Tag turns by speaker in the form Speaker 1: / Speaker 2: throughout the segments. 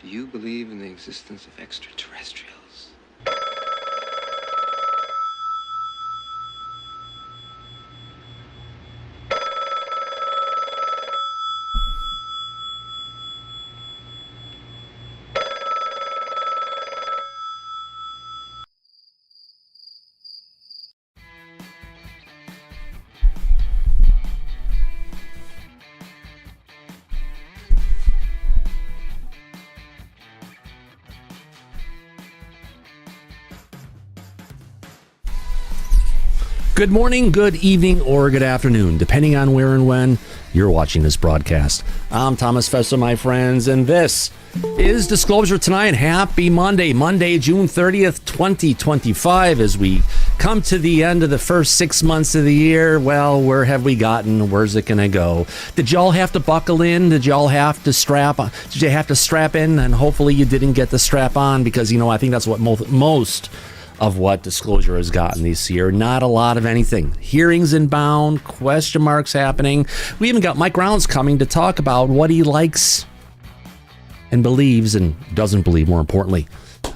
Speaker 1: Do you believe in the existence of extraterrestrials?
Speaker 2: Good morning, good evening, or good afternoon, depending on where and when you're watching this broadcast. I'm Thomas Fessler, my friends, and this is Disclosure Tonight. Happy Monday, June 30th, 2025, as we come to the end of the first 6 months of the year. Well, where have we gotten? Where's it going to go? Did y'all have to buckle in? Did y'all have to strap on? Did you have to strap in? And hopefully you didn't get the strap on, because, I think that's what most of what Disclosure has gotten this year. Not a lot of anything. Hearings inbound, question marks happening. We even got Mike Rounds coming to talk about what he likes and believes and doesn't believe, more importantly,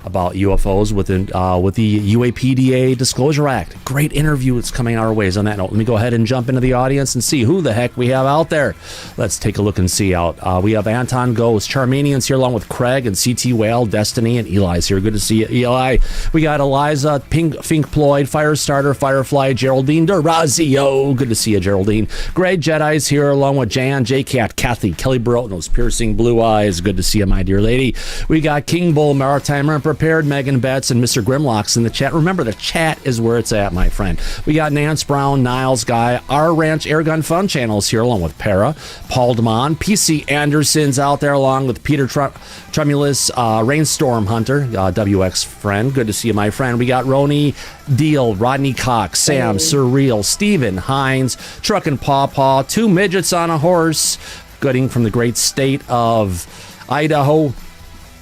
Speaker 2: about UFOs with the UAP Disclosure Act. Great interview that's coming our ways. On that note, let me go ahead and jump into the audience and see who the heck we have out there. Let's take a look and see out. We have Anton Ghost, Charmanians here, along with Craig and CT Whale, Destiny, and Eli's here. Good to see you, Eli. We got Eliza, Fink Ployd, Firestarter, Firefly, Geraldine Durazio. Good to see you, Geraldine. Greg Jedi's here, along with Jan, J-Cat, Kathy, Kelly Burrow, those piercing blue eyes. Good to see you, my dear lady. We got King Bull, Maritime Unprepared, Megan Betts, and Mr. Grimlocks in the chat. Remember, the chat is where it's at, my friend. We got Nance Brown, Niles Guy, Our Ranch Airgun Fun channels here, along with Para, Paul Damon, PC Anderson's out there, along with Peter Tremulous, Rainstorm Hunter, WX friend. Good to see you, my friend. We got Roni Deal, Rodney Cox, Sam, Surreal, Steven Hines, Truck and Paw Paw, Two Midgets on a Horse, gooding from the great state of Idaho,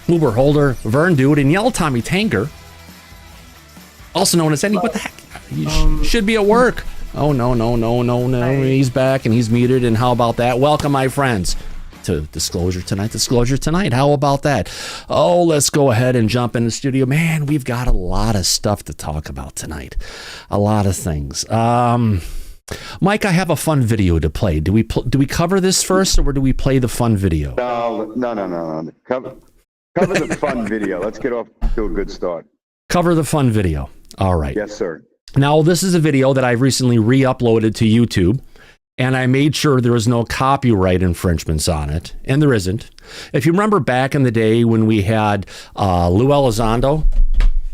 Speaker 2: Uber Holder, Vern Dude, and Yellow Tommy Tanker, also known as Andy. What the heck? You should be at work. Oh, no. He's back and he's muted. And how about that? Welcome, my friends, to Disclosure Tonight. How about that? Oh, let's go ahead and jump in the studio. Man, we've got a lot of stuff to talk about tonight. A lot of things. Mike, I have a fun video to play. Do we cover this first, or do we play the fun video?
Speaker 3: No. Cover the fun video. Let's get off to a good start.
Speaker 2: Cover the fun video. All right.
Speaker 3: Yes, sir.
Speaker 2: Now, this is a video that I've recently re-uploaded to YouTube, and I made sure there was no copyright infringements on it, and there isn't. If you remember back in the day when we had Lou Elizondo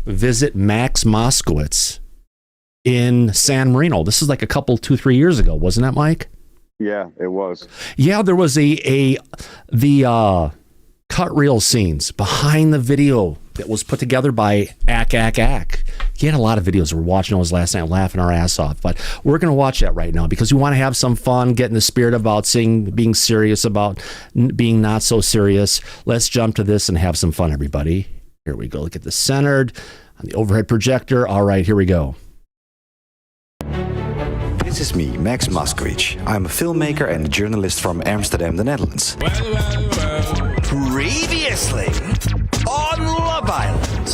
Speaker 2: visit Max Moskowitz in San Marino. This is like 2-3 years ago, wasn't that, Mike?
Speaker 3: Yeah, it was. Yeah,
Speaker 2: there was the cut reel scenes behind the video that was put together by Ack. He had a lot of videos. We were watching those last night, laughing our ass off. But we're going to watch that right now because we want to have some fun, get in the spirit about being serious, about being not so serious. Let's jump to this and have some fun, everybody. Here we go. Look at this centered on the overhead projector. All right, here we go.
Speaker 4: This is me, Max Moskowitz. I'm a filmmaker and a journalist from Amsterdam, the Netherlands.
Speaker 5: Well. Previously on Love Island.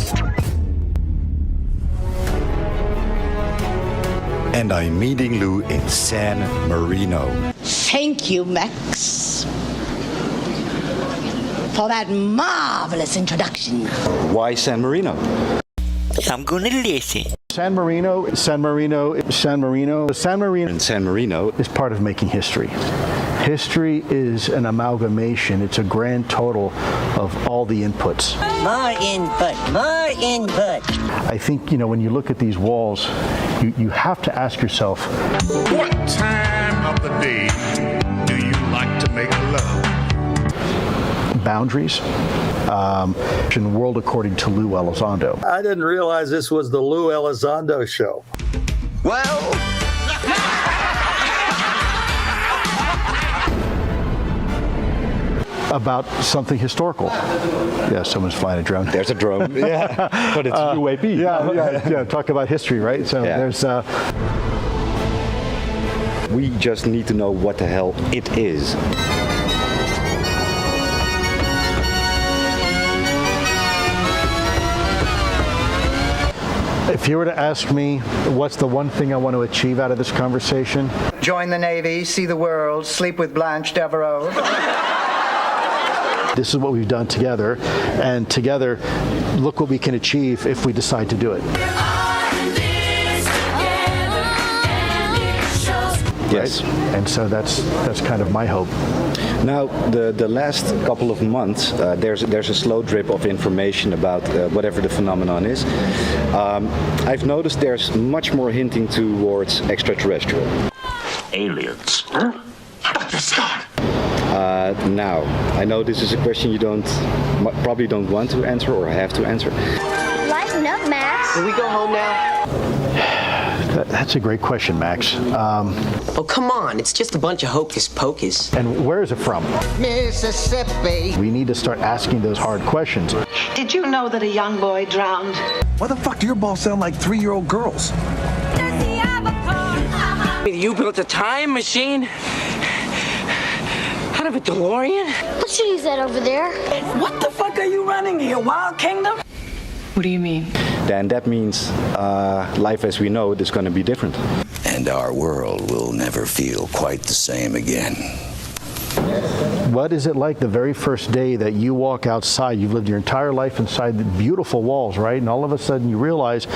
Speaker 4: And I'm meeting Lou in San Marino.
Speaker 6: Thank you, Max, for that marvelous introduction.
Speaker 4: Why San Marino?
Speaker 5: I'm gonna listen.
Speaker 7: San Marino and San Marino is part of making history. History is an amalgamation. It's a grand total of all the inputs.
Speaker 6: More input.
Speaker 7: I think, when you look at these walls, you have to ask yourself,
Speaker 8: what time of the day do you like to make love?
Speaker 7: Boundaries. In the world according to Lou Elizondo.
Speaker 9: I didn't realize this was the Lou Elizondo show.
Speaker 5: Well,
Speaker 7: about something historical. Yeah, someone's flying a drone.
Speaker 4: There's a drone. Yeah, but it's UAP.
Speaker 7: Yeah. Talk about history, right? So there's.
Speaker 4: We just need to know what the hell it is.
Speaker 7: If you were to ask me what's the one thing I want to achieve out of this conversation?
Speaker 10: Join the Navy, see the world, sleep with Blanche Devereaux.
Speaker 7: This is what we've done together, and together, look what we can achieve if we decide to do it.
Speaker 4: Yes.
Speaker 7: Right? And so that's kind of my hope.
Speaker 4: Now, the last couple of months, there's a slow drip of information about whatever the phenomenon is. I've noticed there's much more hinting towards extraterrestrial.
Speaker 8: Aliens. Huh? How about this start?
Speaker 4: Now, I know this is a question you probably don't want to answer or have to answer.
Speaker 11: Lighten up, Max.
Speaker 12: Can we go home now?
Speaker 7: That's a great question, Max.
Speaker 12: Oh, come on. It's just a bunch of hocus pocus.
Speaker 7: And where is it from?
Speaker 10: Mississippi.
Speaker 7: We need to start asking those hard questions.
Speaker 6: Did you know that a young boy drowned?
Speaker 13: Why the fuck do your balls sound like 3-year-old girls?
Speaker 12: You built a time machine? Out of a DeLorean?
Speaker 11: What city is that over there?
Speaker 12: What the fuck are you running here, Wild Kingdom?
Speaker 14: What do you mean?
Speaker 4: Then that means life as we know it is going to be different.
Speaker 13: And our world will never feel quite the same again.
Speaker 7: What is it like the very first day that you walk outside? You've lived your entire life inside the beautiful walls, right? And all of a sudden you realize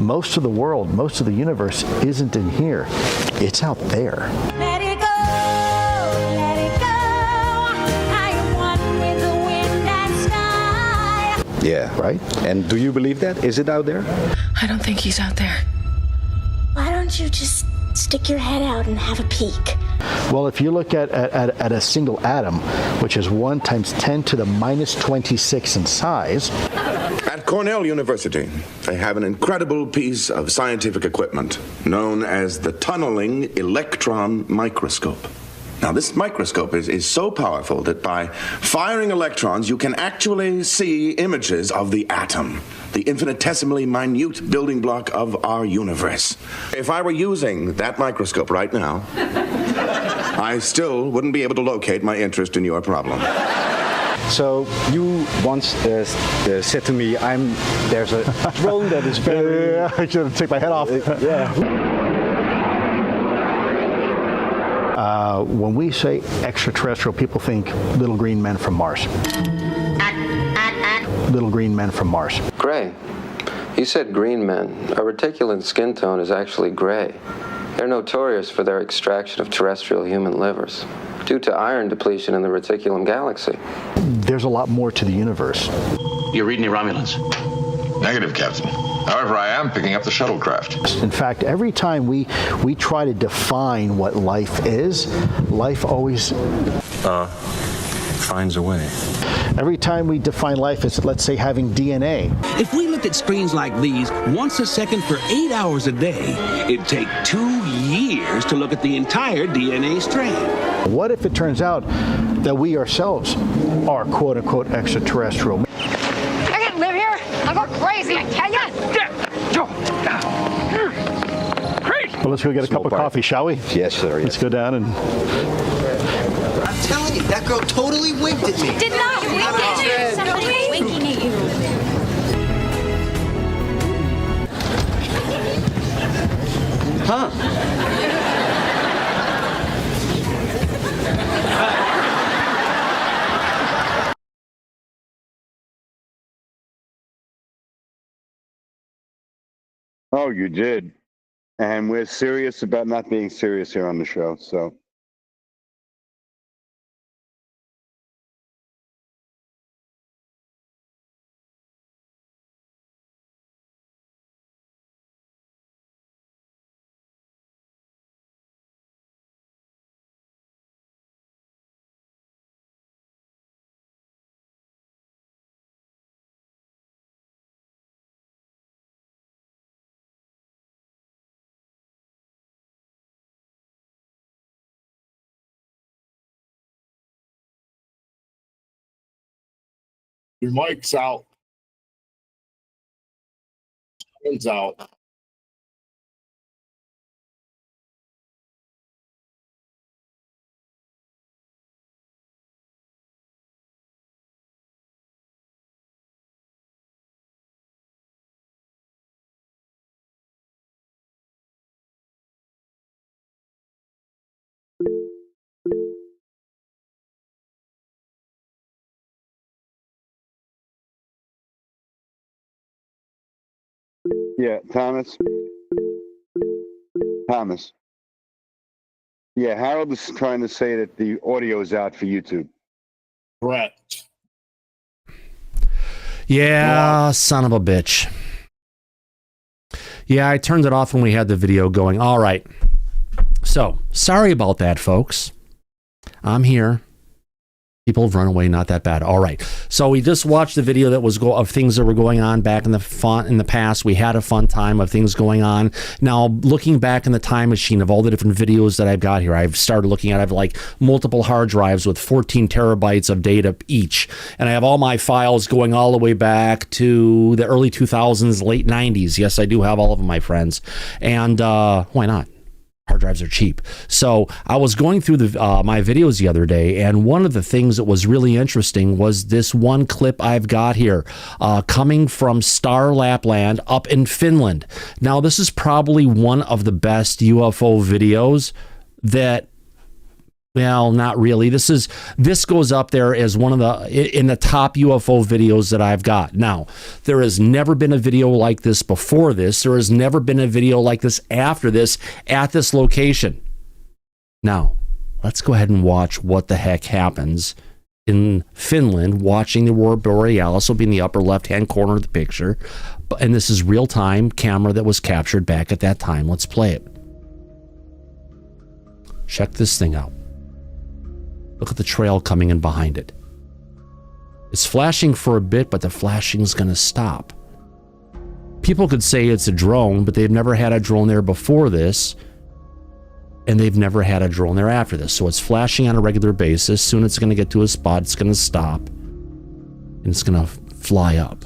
Speaker 7: most of the world, most of the universe isn't in here. It's out there.
Speaker 11: Let it go, let it go. I am one with the wind and sky.
Speaker 4: Yeah. Right? And do you believe that? Is it out there?
Speaker 14: I don't think he's out there.
Speaker 11: Why don't you just stick your head out and have a peek?
Speaker 7: Well, if you look at a single atom, which is 1 × 10⁻26 in size.
Speaker 15: At Cornell University, they have an incredible piece of scientific equipment known as the tunneling electron microscope. Now, this microscope is so powerful that by firing electrons, you can actually see images of the atom, the infinitesimally minute building block of our universe. If I were using that microscope right now, I still wouldn't be able to locate my interest in your problem.
Speaker 4: So you once said to me, there's a drone that is very...
Speaker 7: Yeah, I should take my head off. When we say extraterrestrial, people think little green men from Mars. Little green men from Mars.
Speaker 1: Gray. You said green men. A reticulant skin tone is actually gray. They're notorious for their extraction of terrestrial human livers due to iron depletion in the reticulum galaxy.
Speaker 7: There's a lot more to the universe.
Speaker 16: You're reading the Romulans?
Speaker 17: Negative, Captain. However, I am picking up the shuttlecraft.
Speaker 7: In fact, every time we try to define what life is, life always
Speaker 16: finds a way.
Speaker 7: Every time we define life as, let's say, having DNA.
Speaker 18: If we looked at screens like these once a second for 8 hours a day, it'd take 2 years to look at the entire DNA strand.
Speaker 7: What if it turns out that we ourselves are quote-unquote extraterrestrial?
Speaker 11: I can't live here. I'll go crazy, I tell ya.
Speaker 7: Well, let's go get a cup of coffee, shall we?
Speaker 4: Yes, sir. Yes.
Speaker 7: Let's go down and...
Speaker 12: I'm telling you, that girl totally winked at me.
Speaker 11: Did not wink at you. Somebody winking at you.
Speaker 12: Huh?
Speaker 3: Oh, you did. And we're serious about not being serious here on the show, so.
Speaker 8: Your mic's out. Hands out.
Speaker 3: Yeah, Thomas. Thomas. Yeah, Harold is trying to say that the audio is out for YouTube.
Speaker 9: Correct.
Speaker 2: Yeah, son of a bitch. Yeah, I turned it off when we had the video going. All right. So, sorry about that, folks. I'm here. People have run away, not that bad. All right. So we just watched the video that was of things that were going on back in the past. We had a fun time of things going on. Now, looking back in the time machine of all the different videos that I've got here, I've started looking at, I have like multiple hard drives with 14 terabytes of data each. And I have all my files going all the way back to the early 2000s, late 90s. Yes, I do have all of them, my friends. And why not? Hard drives are cheap. So I was going through my videos the other day, and one of the things that was really interesting was this one clip I've got here coming from Star Lapland up in Finland. Now, this is probably one of the best UFO videos that, well, not really. This goes up there as one of in the top UFO videos that I've got. Now, there has never been a video like this before this. There has never been a video like this after this at this location. Now, let's go ahead and watch what the heck happens in Finland watching the Aurora Borealis. Will be in the upper left-hand corner of the picture. And this is real-time camera that was captured back at that time. Let's play it. Check this thing out. Look at the trail coming in behind it. It's flashing for a bit, but the flashing's going to stop. People could say it's a drone, but they've never had a drone there before this, and they've never had a drone there after this. So it's flashing on a regular basis. Soon it's going to get to a spot, it's going to stop, and it's going to fly up.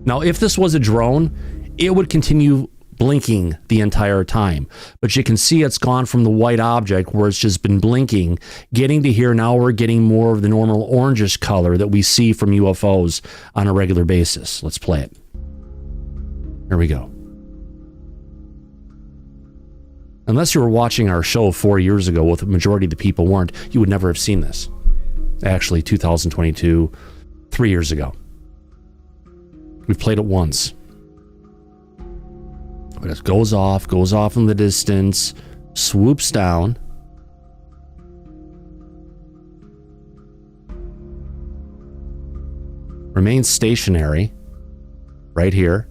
Speaker 2: Now, if this was a drone, it would continue blinking the entire time. But you can see it's gone from the white object where it's just been blinking, getting to here. Now we're getting more of the normal orangish color that we see from UFOs on a regular basis. Let's play it. Here we go. Unless you were watching our show 4 years ago, with the majority of the people weren't, you would never have seen this. Actually, 2022, 3 years ago. We've played it once. But it goes off in the distance, swoops down. Remains stationary right here.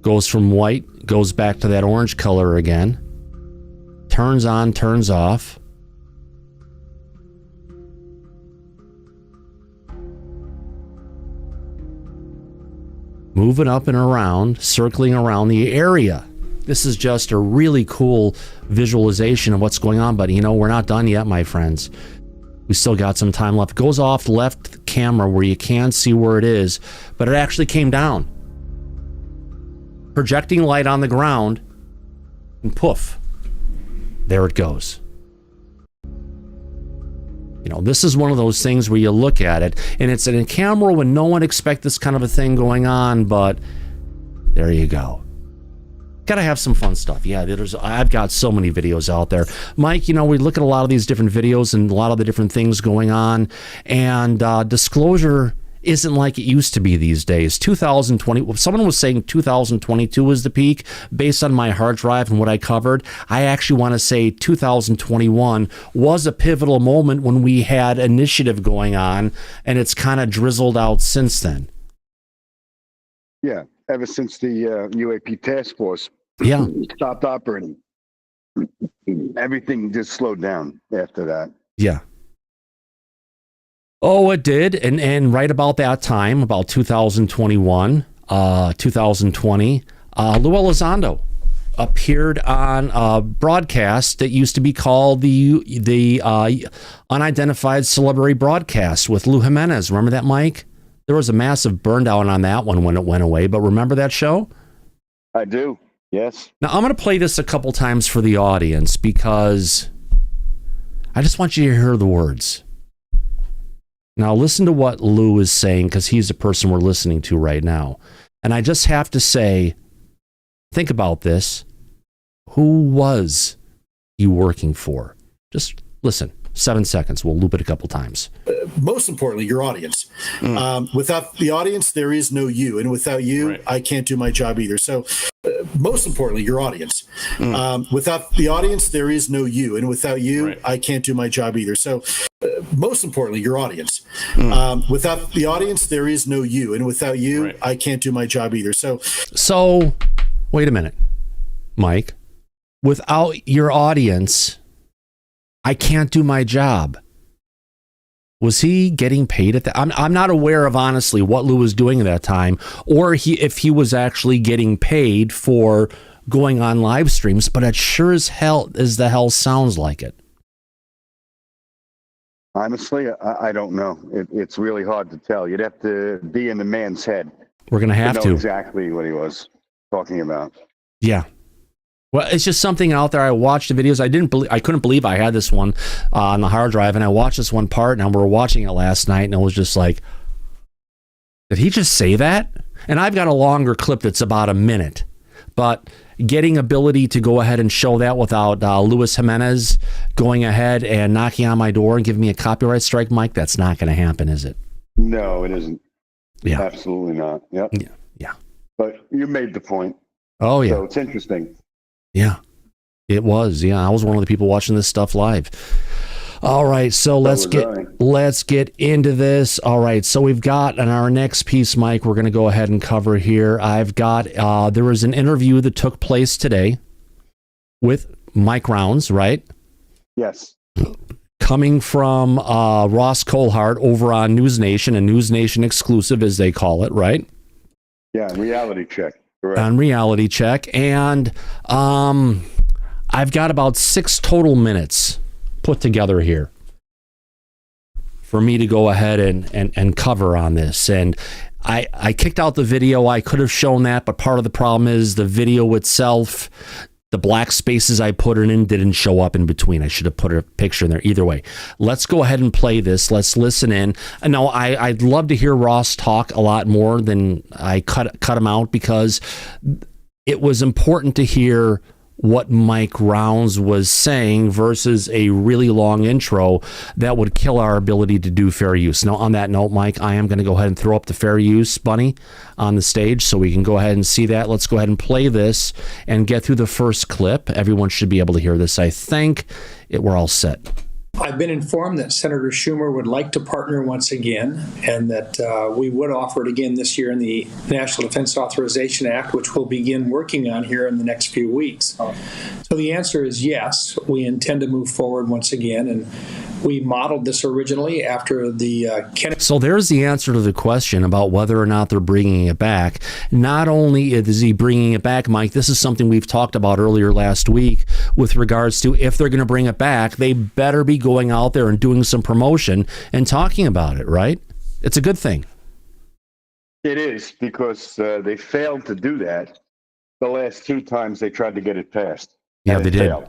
Speaker 2: Goes from white, goes back to that orange color again. Turns on, turns off. Moving up and around, circling around the area. This is just a really cool visualization of what's going on, but we're not done yet, my friends. We still got some time left. It goes off left camera where you can see where it is, but it actually came down. Projecting light on the ground, and poof, there it goes. This is one of those things where you look at it, and it's in a camera when no one expects this kind of a thing going on, but there you go. Gotta have some fun stuff. Yeah, I've got so many videos out there. Mike, we look at a lot of these different videos and a lot of the different things going on, and disclosure isn't like it used to be these days. 2020, someone was saying 2022 was the peak. Based on my hard drive and what I covered, I actually want to say 2021 was a pivotal moment when we had initiative going on, and it's kind of drizzled out since then.
Speaker 3: Yeah, ever since the UAP task force stopped operating. Everything just slowed down after that.
Speaker 2: Yeah. Oh, it did. And right about that time, about 2021, 2020, Lou Elizondo appeared on a broadcast that used to be called the Unidentified Celebrity Broadcast with Lou Jimenez. Remember that, Mike? There was a massive burn down on that one when it went away, but remember that show?
Speaker 3: I do, yes.
Speaker 2: Now, I'm going to play this a couple times for the audience because I just want you to hear the words. Now, listen to what Lou is saying, because he's the person we're listening to right now. And I just have to say, Think about this. Who was he working for? Just listen. 7 seconds. We'll loop it a couple times.
Speaker 9: Most importantly, your audience. Without the audience, there is no you. And without you, I can't do my job either. So most importantly, your audience. Without the audience, there is no you. And without you, I can't do my job either. So most importantly, your audience. Without the audience, there is no you. And without you, I can't do my job either.
Speaker 2: So wait a minute, Mike. Without your audience, I can't do my job. Was he getting paid at that? I'm not aware of, honestly, what Lou was doing at that time, or if he was actually getting paid for going on live streams, but it sure as the hell sounds like it.
Speaker 3: Honestly, I don't know. It's really hard to tell. You'd have to be in the man's head.
Speaker 2: We're going to have
Speaker 3: know exactly what he was talking about.
Speaker 2: Yeah. Well, it's just something out there. I watched the videos. I couldn't believe I had this one on the hard drive, and I watched this one part, and we were watching it last night, and it was just like, did he just say that? And I've got a longer clip that's about a minute, but getting ability to go ahead and show that without Luis Jimenez going ahead and knocking on my door and giving me a copyright strike, Mike, that's not going to happen, is it?
Speaker 3: No, it isn't.
Speaker 2: Yeah.
Speaker 3: Absolutely not. Yep.
Speaker 2: Yeah.
Speaker 3: But you made the point.
Speaker 2: Oh, yeah.
Speaker 3: So it's interesting.
Speaker 2: Yeah, it was. Yeah, I was one of the people watching this stuff live. All right, so let's get into this. All right, so we've got in our next piece, Mike, we're going to go ahead and cover here. I've got there was an interview that took place today with Mike Rounds, right?
Speaker 3: Yes.
Speaker 2: Coming from Ross Coulthart over on News Nation, a News Nation exclusive, as they call it, right?
Speaker 3: Yeah, reality check. Correct.
Speaker 2: On Reality Check, and I've got about 6 total minutes put together here for me to go ahead and cover on this. And I kicked out the video. I could have shown that, but part of the problem is the video itself, the black spaces I put it in didn't show up in between. I should have put a picture in there. Either way, let's go ahead and play this. Let's listen in. No, I'd love to hear Ross talk a lot more than I cut him out, because it was important to hear what Mike Rounds was saying versus a really long intro that would kill our ability to do fair use. Now, on that note, Mike, I am going to go ahead and throw up the fair use bunny on the stage so we can go ahead and see that. Let's go ahead and play this and get through the first clip. Everyone should be able to hear this. I think we're all set.
Speaker 19: I've been informed that Senator Schumer would like to partner once again, and that we would offer it again this year in the National Defense Authorization Act, which we'll begin working on here in the next few weeks. So the answer is yes, we intend to move forward once again, and we modeled this originally after the Kennedy.
Speaker 2: So there's the answer to the question about whether or not they're bringing it back. Not only is he bringing it back, Mike, this is something we've talked about earlier last week with regards to if they're going to bring it back, they better be going out there and doing some promotion and talking about it, right? It's a good thing.
Speaker 3: It is, because they failed to do that the last 2 times they tried to get it passed.
Speaker 2: Yeah, they did.
Speaker 3: Failed.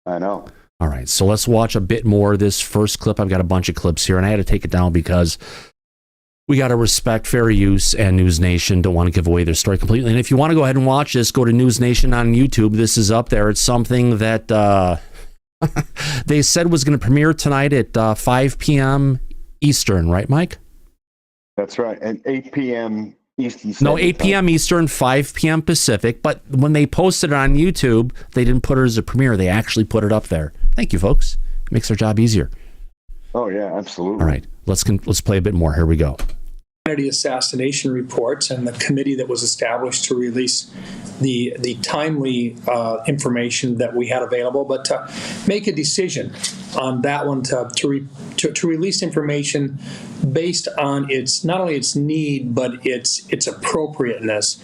Speaker 3: I know.
Speaker 2: All right, so let's watch a bit more of this first clip. I've got a bunch of clips here, and I had to take it down because we got to respect fair use, and News Nation don't want to give away their story completely. And if you want to go ahead and watch this, go to News Nation on YouTube. This is up there. It's something that they said was going to premiere tonight at 5 p.m. Eastern, right, Mike?
Speaker 3: That's right, and 8 p.m. Eastern.
Speaker 2: No, 8 p.m. Eastern, 5 p.m. Pacific. But when they posted it on YouTube, they didn't put it as a premiere. They actually put it up there. Thank you, folks. It makes our job easier.
Speaker 3: Oh, yeah, absolutely.
Speaker 2: All right, let's play a bit more. Here we go.
Speaker 19: Kennedy assassination reports and the committee that was established to release the timely information that we had available, but to make a decision on that one to release information based on its not only its need but its appropriateness.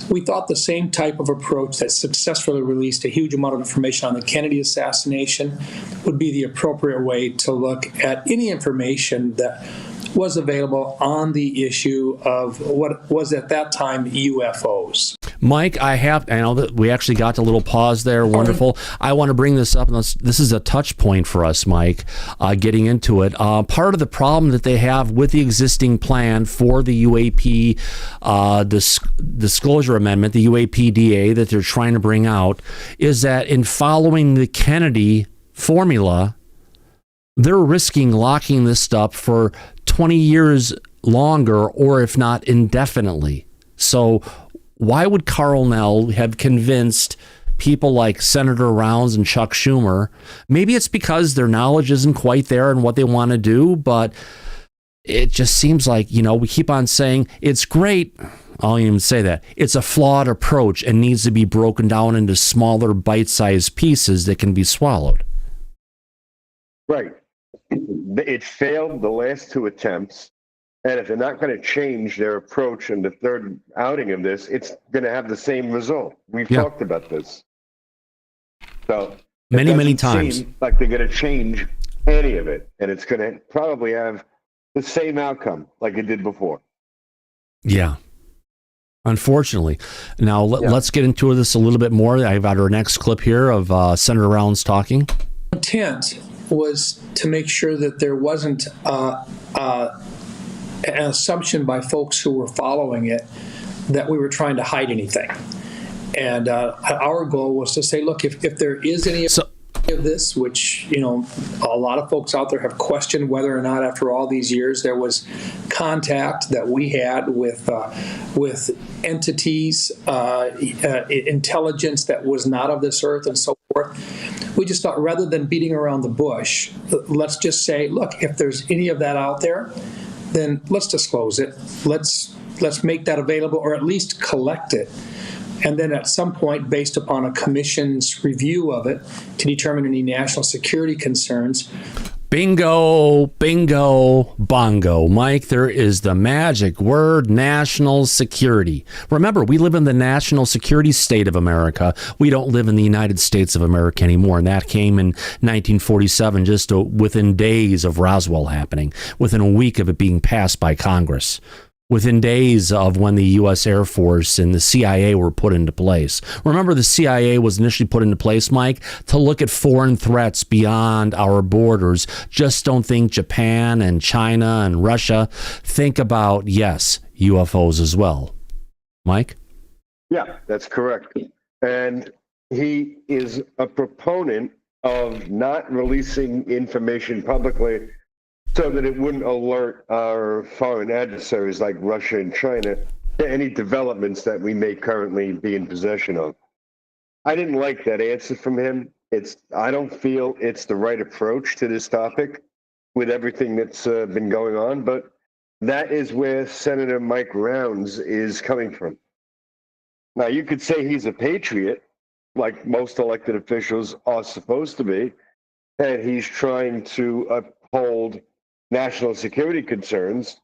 Speaker 19: We thought the same type of approach that successfully released a huge amount of information on the Kennedy assassination would be the appropriate way to look at any information that was available on the issue of what was at that time UFOs.
Speaker 2: Mike, I know that we actually got a little pause there. Wonderful. I want to bring this up. And this is a touch point for us, Mike, getting into it. Part of the problem that they have with the existing plan for the UAP disclosure amendment, the UAPDA that they're trying to bring out, is that in following the Kennedy formula, they're risking locking this stuff for 20 years longer, or if not indefinitely. So why would Carl Nell have convinced people like Senator Rounds and Chuck Schumer? Maybe it's because their knowledge isn't quite there in what they want to do, but it just seems like, we keep on saying it's great. I'll even say that. It's a flawed approach and needs to be broken down into smaller bite-sized pieces that can be swallowed.
Speaker 3: Right. It failed the last two attempts. And if they're not going to change their approach in the third outing of this, it's going to have the same result. We've talked about this. So
Speaker 2: many times.
Speaker 3: Seem like they're going to change any of it, and it's going to probably have the same outcome like it did before.
Speaker 2: Yeah. Unfortunately. Now let's get into this a little bit more. I've got our next clip here of Senator Rounds talking.
Speaker 19: Intent was to make sure that there wasn't an assumption by folks who were following it that we were trying to hide anything. And our goal was to say, look, if there is any of this, which, a lot of folks out there have questioned whether or not after all these years there was contact that we had with entities, intelligence that was not of this earth and so forth. We just thought, rather than beating around the bush, let's just say, look, if there's any of that out there, then let's disclose it. Let's make that available, or at least collect it. And then at some point, based upon a commission's review of it, to determine any national security concerns.
Speaker 2: Bingo, bongo. Mike, there is the magic word, national security. Remember, we live in the national security state of America. We don't live in the United States of America anymore. And that came in 1947, just within days of Roswell happening, within a week of it being passed by Congress, within days of when the U.S. Air Force and the CIA were put into place. Remember, the CIA was initially put into place, Mike, to look at foreign threats beyond our borders. Just don't think Japan and China and Russia. Think about, yes, UFOs as well. Mike?
Speaker 3: Yeah, that's correct. And he is a proponent of not releasing information publicly so that it wouldn't alert our foreign adversaries like Russia and China to any developments that we may currently be in possession of. I didn't like that answer from him. I don't feel it's the right approach to this topic with everything that's been going on, but that is where Senator Mike Rounds is coming from. Now, you could say he's a patriot, like most elected officials are supposed to be, and he's trying to uphold national security concerns.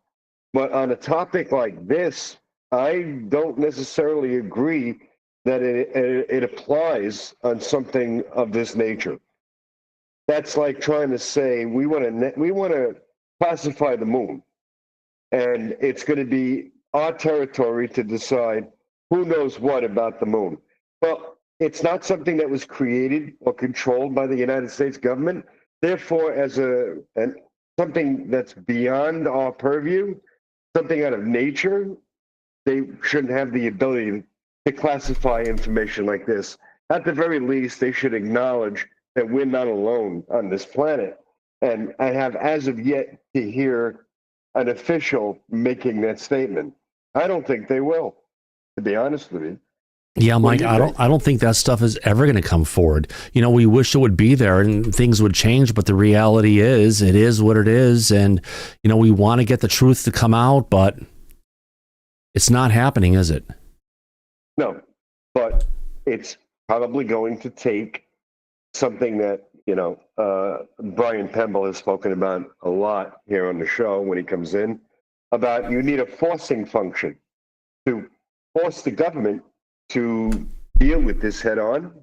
Speaker 3: But on a topic like this, I don't necessarily agree that it applies on something of this nature. That's like trying to say we want to classify the moon, and it's going to be our territory to decide who knows what about the moon. Well, it's not something that was created or controlled by the United States government. Therefore, as something that's beyond our purview, something out of nature, they shouldn't have the ability to classify information like this. At the very least, they should acknowledge that we're not alone on this planet. And I have as of yet to hear an official making that statement. I don't think they will, to be honest with you.
Speaker 2: Yeah, Mike, I don't think that stuff is ever going to come forward. We wish it would be there and things would change, but the reality is, it is what it is. And, we want to get the truth to come out, but it's not happening, is it?
Speaker 3: No, but it's probably going to take something that, Brian Pemble has spoken about a lot here on the show when he comes in, about you need a forcing function to force the government to deal with this head on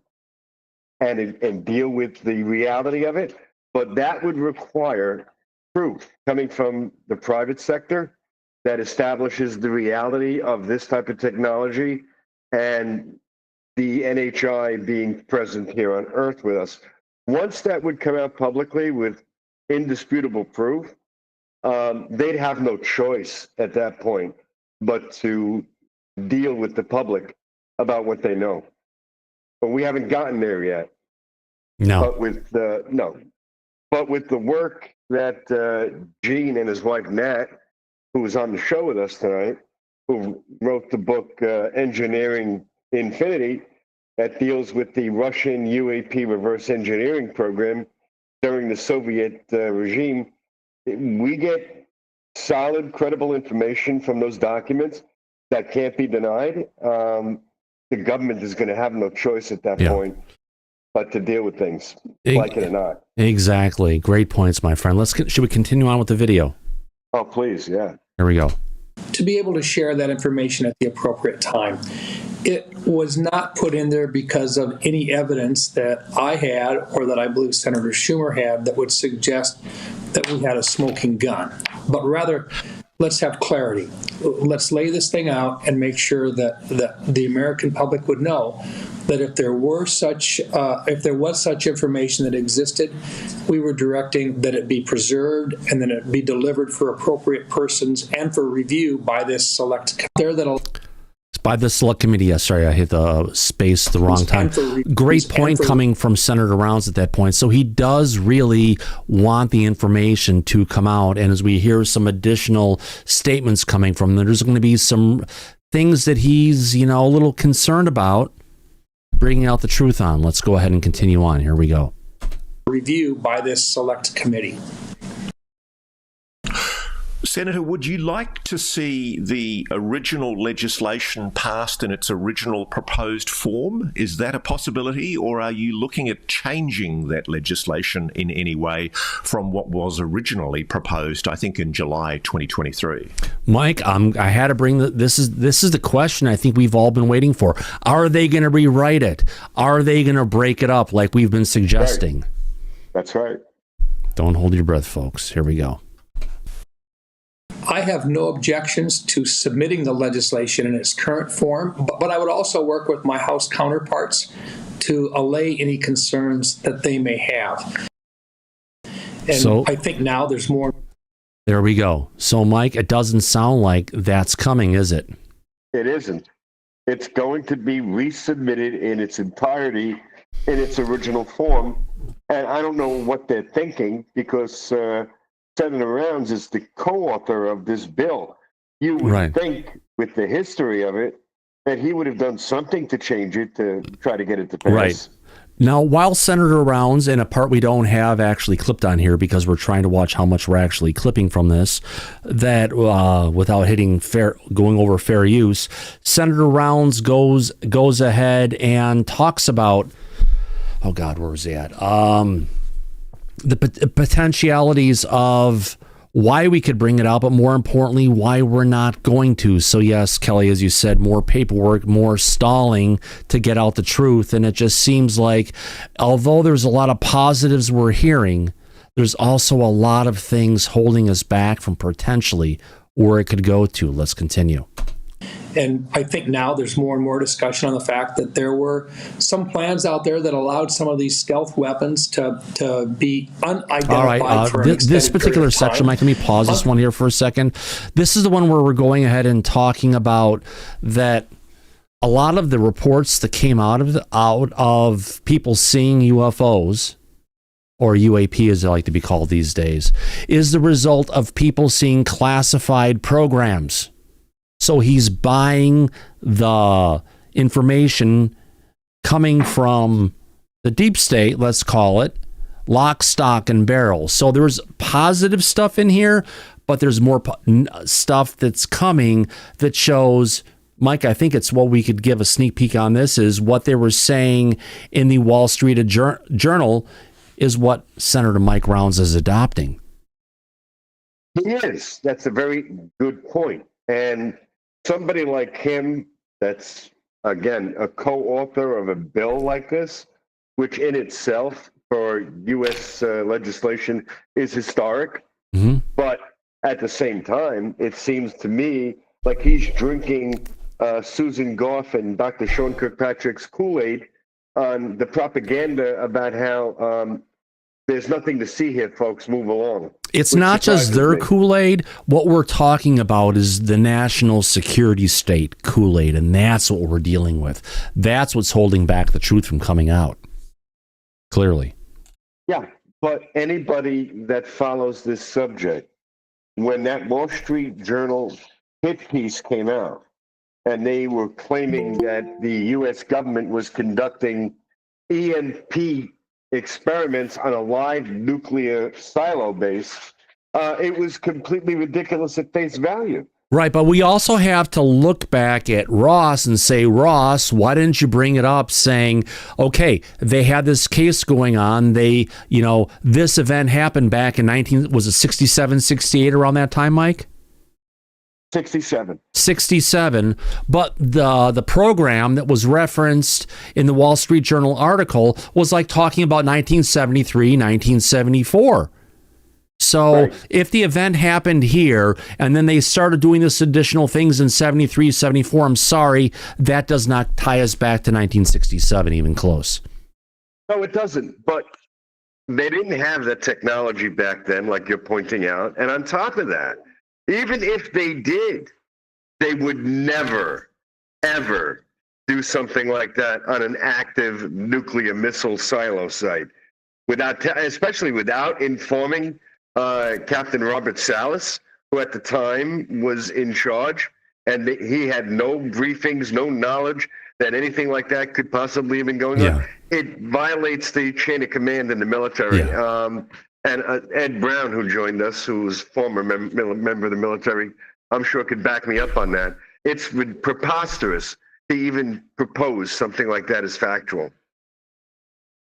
Speaker 3: and deal with the reality of it. But that would require proof coming from the private sector that establishes the reality of this type of technology and the NHI being present here on Earth with us. Once that would come out publicly with indisputable proof, they'd have no choice at that point but to deal with the public about what they know. But we haven't gotten there yet.
Speaker 2: No.
Speaker 3: But with the work that Gene and his wife Nat, who was on the show with us tonight, who wrote the book Engineering Infinity, that deals with the Russian UAP reverse engineering program during the Soviet regime, we get solid, credible information from those documents that can't be denied. The government is going to have no choice at that point but to deal with things, like it or not.
Speaker 2: Exactly. Great points, my friend. Should we continue on with the video?
Speaker 3: Oh, please, yeah.
Speaker 2: Here we go.
Speaker 19: To be able to share that information at the appropriate time. It was not put in there because of any evidence that I had or that I believe Senator Schumer had that would suggest that we had a smoking gun, but rather, let's have clarity. Let's lay this thing out and make sure that the American public would know that if there was such information that existed, we were directing that it be preserved and that it be delivered for appropriate persons and for review by this select committee.
Speaker 2: By the select committee, yes, sorry, I hit the space the wrong time. Great point coming from Senator Rounds at that point. So he does really want the information to come out. And as we hear some additional statements coming from them, there's going to be some things that he's, a little concerned about bringing out the truth on. Let's go ahead and continue on. Here we go.
Speaker 19: Review by this select committee.
Speaker 20: Senator, would you like to see the original legislation passed in its original proposed form? Is that a possibility, or are you looking at changing that legislation in any way from what was originally proposed, I think, in July 2023?
Speaker 2: Mike, I had to bring this is the question I think we've all been waiting for. Are they going to rewrite it? Are they going to break it up like we've been suggesting?
Speaker 3: Right. That's right.
Speaker 2: Don't hold your breath, folks. Here we go.
Speaker 19: I have no objections to submitting the legislation in its current form, but I would also work with my House counterparts to allay any concerns that they may have. And so, I think now there's more.
Speaker 2: There we go. So, Mike, it doesn't sound like that's coming, is it?
Speaker 3: It isn't. It's going to be resubmitted in its entirety, in its original form. And I don't know what they're thinking, because Senator Rounds is the co-author of this bill. You would think, with the history of it, that he would have done something to change it to try to get it to pass.
Speaker 2: Right. Now, while Senator Rounds, and a part we don't have actually clipped on here because we're trying to watch how much we're actually clipping from this, that without going over fair use, Senator Rounds goes ahead and talks about, oh God, where was he at? The potentialities of why we could bring it out, but more importantly, why we're not going to. So yes, Kelly, as you said, more paperwork, more stalling to get out the truth. And it just seems like, although there's a lot of positives we're hearing, there's also a lot of things holding us back from potentially where it could go to. Let's continue.
Speaker 19: And I think now there's more and more discussion on the fact that there were some plans out there that allowed some of these stealth weapons to be unidentified. All right,
Speaker 2: this particular section, Mike, let me pause this one here for a second. This is the one where we're going ahead and talking about that a lot of the reports that came out of people seeing UFOs, or UAP as they like to be called these days, is the result of people seeing classified programs. So he's buying the information coming from the deep state, let's call it, lock, stock, and barrel. So there's positive stuff in here, but there's more stuff that's coming that shows, Mike, I think it's what we could give a sneak peek on this is what they were saying in the Wall Street Journal is what Senator Mike Rounds is adopting.
Speaker 3: He is. That's a very good point. And somebody like him, that's, again, a co-author of a bill like this, which in itself for U.S. legislation is historic. Mm-hmm. But at the same time, it seems to me like he's drinking Susan Goff and Dr. Sean Kirkpatrick's Kool-Aid on the propaganda about how there's nothing to see here, folks. Move along.
Speaker 2: It's
Speaker 3: Which
Speaker 2: not just
Speaker 3: surprises
Speaker 2: their
Speaker 3: me.
Speaker 2: Kool-Aid. What we're talking about is the national security state Kool-Aid, and that's what we're dealing with. That's what's holding back the truth from coming out. Clearly.
Speaker 3: Yeah, but anybody that follows this subject, when that Wall Street Journal hit piece came out, and they were claiming that the U.S. government was conducting EMP experiments on a live nuclear silo base, it was completely ridiculous at face value.
Speaker 2: Right, but we also have to look back at Ross and say, Ross, why didn't you bring it up saying, okay, they had this case going on. They, this event happened back in 67, 68 around that time, Mike?
Speaker 3: 67.
Speaker 2: 67, but the program that was referenced in the Wall Street Journal article was like talking about 1973, 1974. So if the event happened here and then they started doing this additional things in 73, 74, I'm sorry, that does not tie us back to 1967, even close.
Speaker 3: No, it doesn't. But they didn't have the technology back then, like you're pointing out. And on top of that, even if they did, they would never, ever do something like that on an active nuclear missile silo site, especially without informing Captain Robert Salas, who at the time was in charge, and he had no briefings, no knowledge that anything like that could possibly have been going on. It violates the chain of command in the military. And Ed Brown, who joined us, who was former member of the military, I'm sure could back me up on that. It's preposterous to even propose something like that as factual.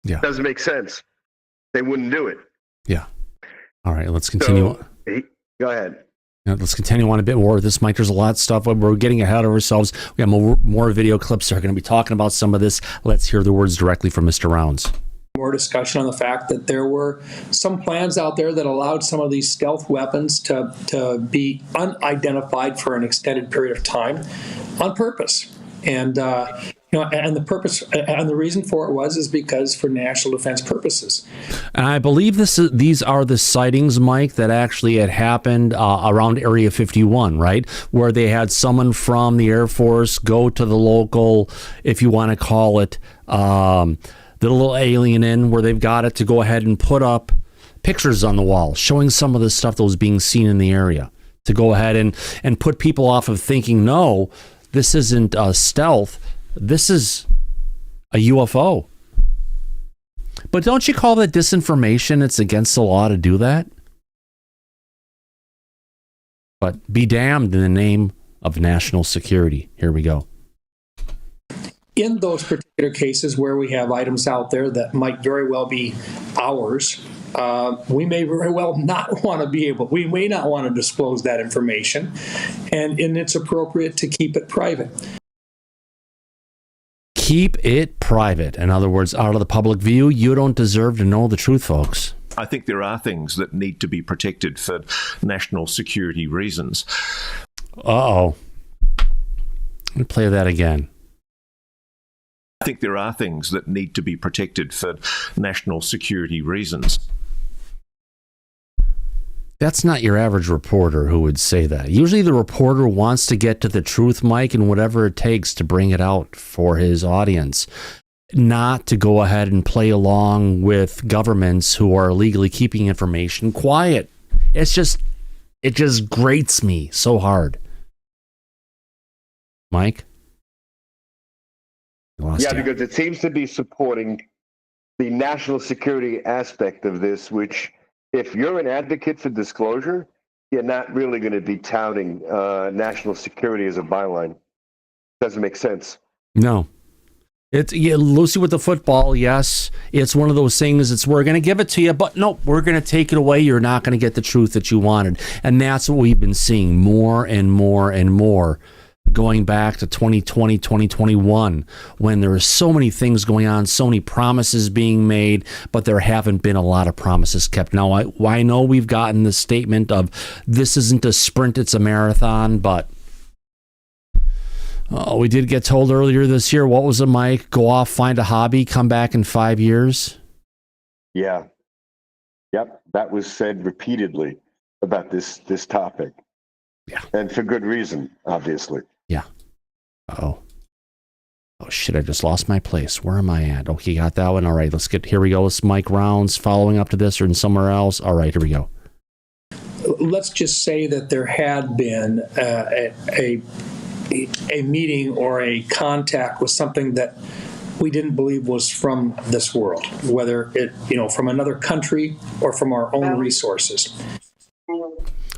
Speaker 2: Yeah.
Speaker 3: Doesn't make sense. They wouldn't do it.
Speaker 2: Yeah. All right, let's continue.
Speaker 3: Go ahead.
Speaker 2: Let's continue on a bit more with this, Mike. There's a lot of stuff. We're getting ahead of ourselves. We have more video clips that are going to be talking about some of this. Let's hear the words directly from Mr. Rounds.
Speaker 19: More discussion on the fact that there were some plans out there that allowed some of these stealth weapons to be unidentified for an extended period of time on purpose. And and the purpose and the reason for it is because for national defense purposes.
Speaker 2: And I believe these are the sightings, Mike, that actually had happened around Area 51, right? Where they had someone from the Air Force go to the local, if you want to call it, the little alien inn where they've got it to go ahead and put up pictures on the wall showing some of the stuff that was being seen in the area to go ahead and put people off of thinking, no, this isn't stealth. This is a UFO. But don't you call that disinformation? It's against the law to do that. But be damned in the name of national security. Here we go.
Speaker 19: In those particular cases where we have items out there that might very well be ours, we may very well not want to we may not want to disclose that information, and it's appropriate to keep it private.
Speaker 2: Keep it private. In other words, out of the public view. You don't deserve to know the truth, folks.
Speaker 20: I think there are things that need to be protected for national security reasons.
Speaker 2: Uh-oh. Let me play that again.
Speaker 20: I think there are things that need to be protected for national security reasons.
Speaker 2: That's not your average reporter who would say that. Usually the reporter wants to get to the truth, Mike, and whatever it takes to bring it out for his audience, not to go ahead and play along with governments who are illegally keeping information quiet. It just grates me so hard. Mike?
Speaker 3: Yeah, because it seems to be supporting the national security aspect of this, which, if you're an advocate for disclosure, you're not really going to be touting national security as a byline. Doesn't make sense.
Speaker 2: No. It's Lucy with the football, yes. It's one of those things, we're going to give it to you, but no, we're going to take it away. You're not going to get the truth that you wanted. And that's what we've been seeing more and more and more, going back to 2020, 2021, when there are so many things going on, so many promises being made, but there haven't been a lot of promises kept. Now, I know we've gotten the statement of this isn't a sprint, it's a marathon, but We did get told earlier this year, what was it, Mike? Go off, find a hobby, come back in 5 years?
Speaker 3: Yeah. Yep. That was said repeatedly about this topic.
Speaker 2: Yeah.
Speaker 3: And for good reason, obviously.
Speaker 2: Yeah. Oh shit, I just lost my place. Where am I at? Okay, got that one. All right, here we go. This Mike Rounds following up to this or in somewhere else. All right, here we go.
Speaker 19: Let's just say that there had been a meeting or a contact with something that we didn't believe was from this world, whether it, from another country or from our own resources.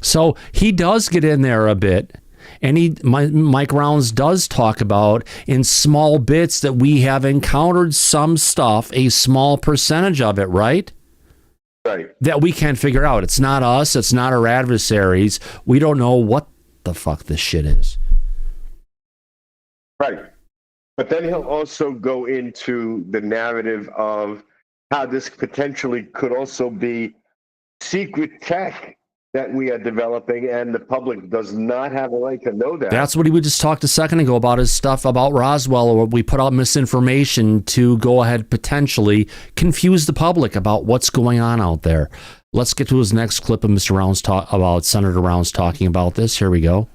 Speaker 2: So he does get in there a bit, and Mike Rounds does talk about in small bits that we have encountered some stuff, a small percentage of it, right?
Speaker 3: Right.
Speaker 2: That we can't figure out. It's not us. It's not our adversaries. We don't know what the fuck this shit is.
Speaker 3: Right. But then he'll also go into the narrative of how this potentially could also be secret tech that we are developing, and the public does not have a right to know that.
Speaker 2: That's what we just talked a second ago about, his stuff about Roswell, or we put out misinformation to go ahead potentially confuse the public about what's going on out there. Let's get to his next clip of Mr. Rounds about Senator Rounds talking about this. Here we go.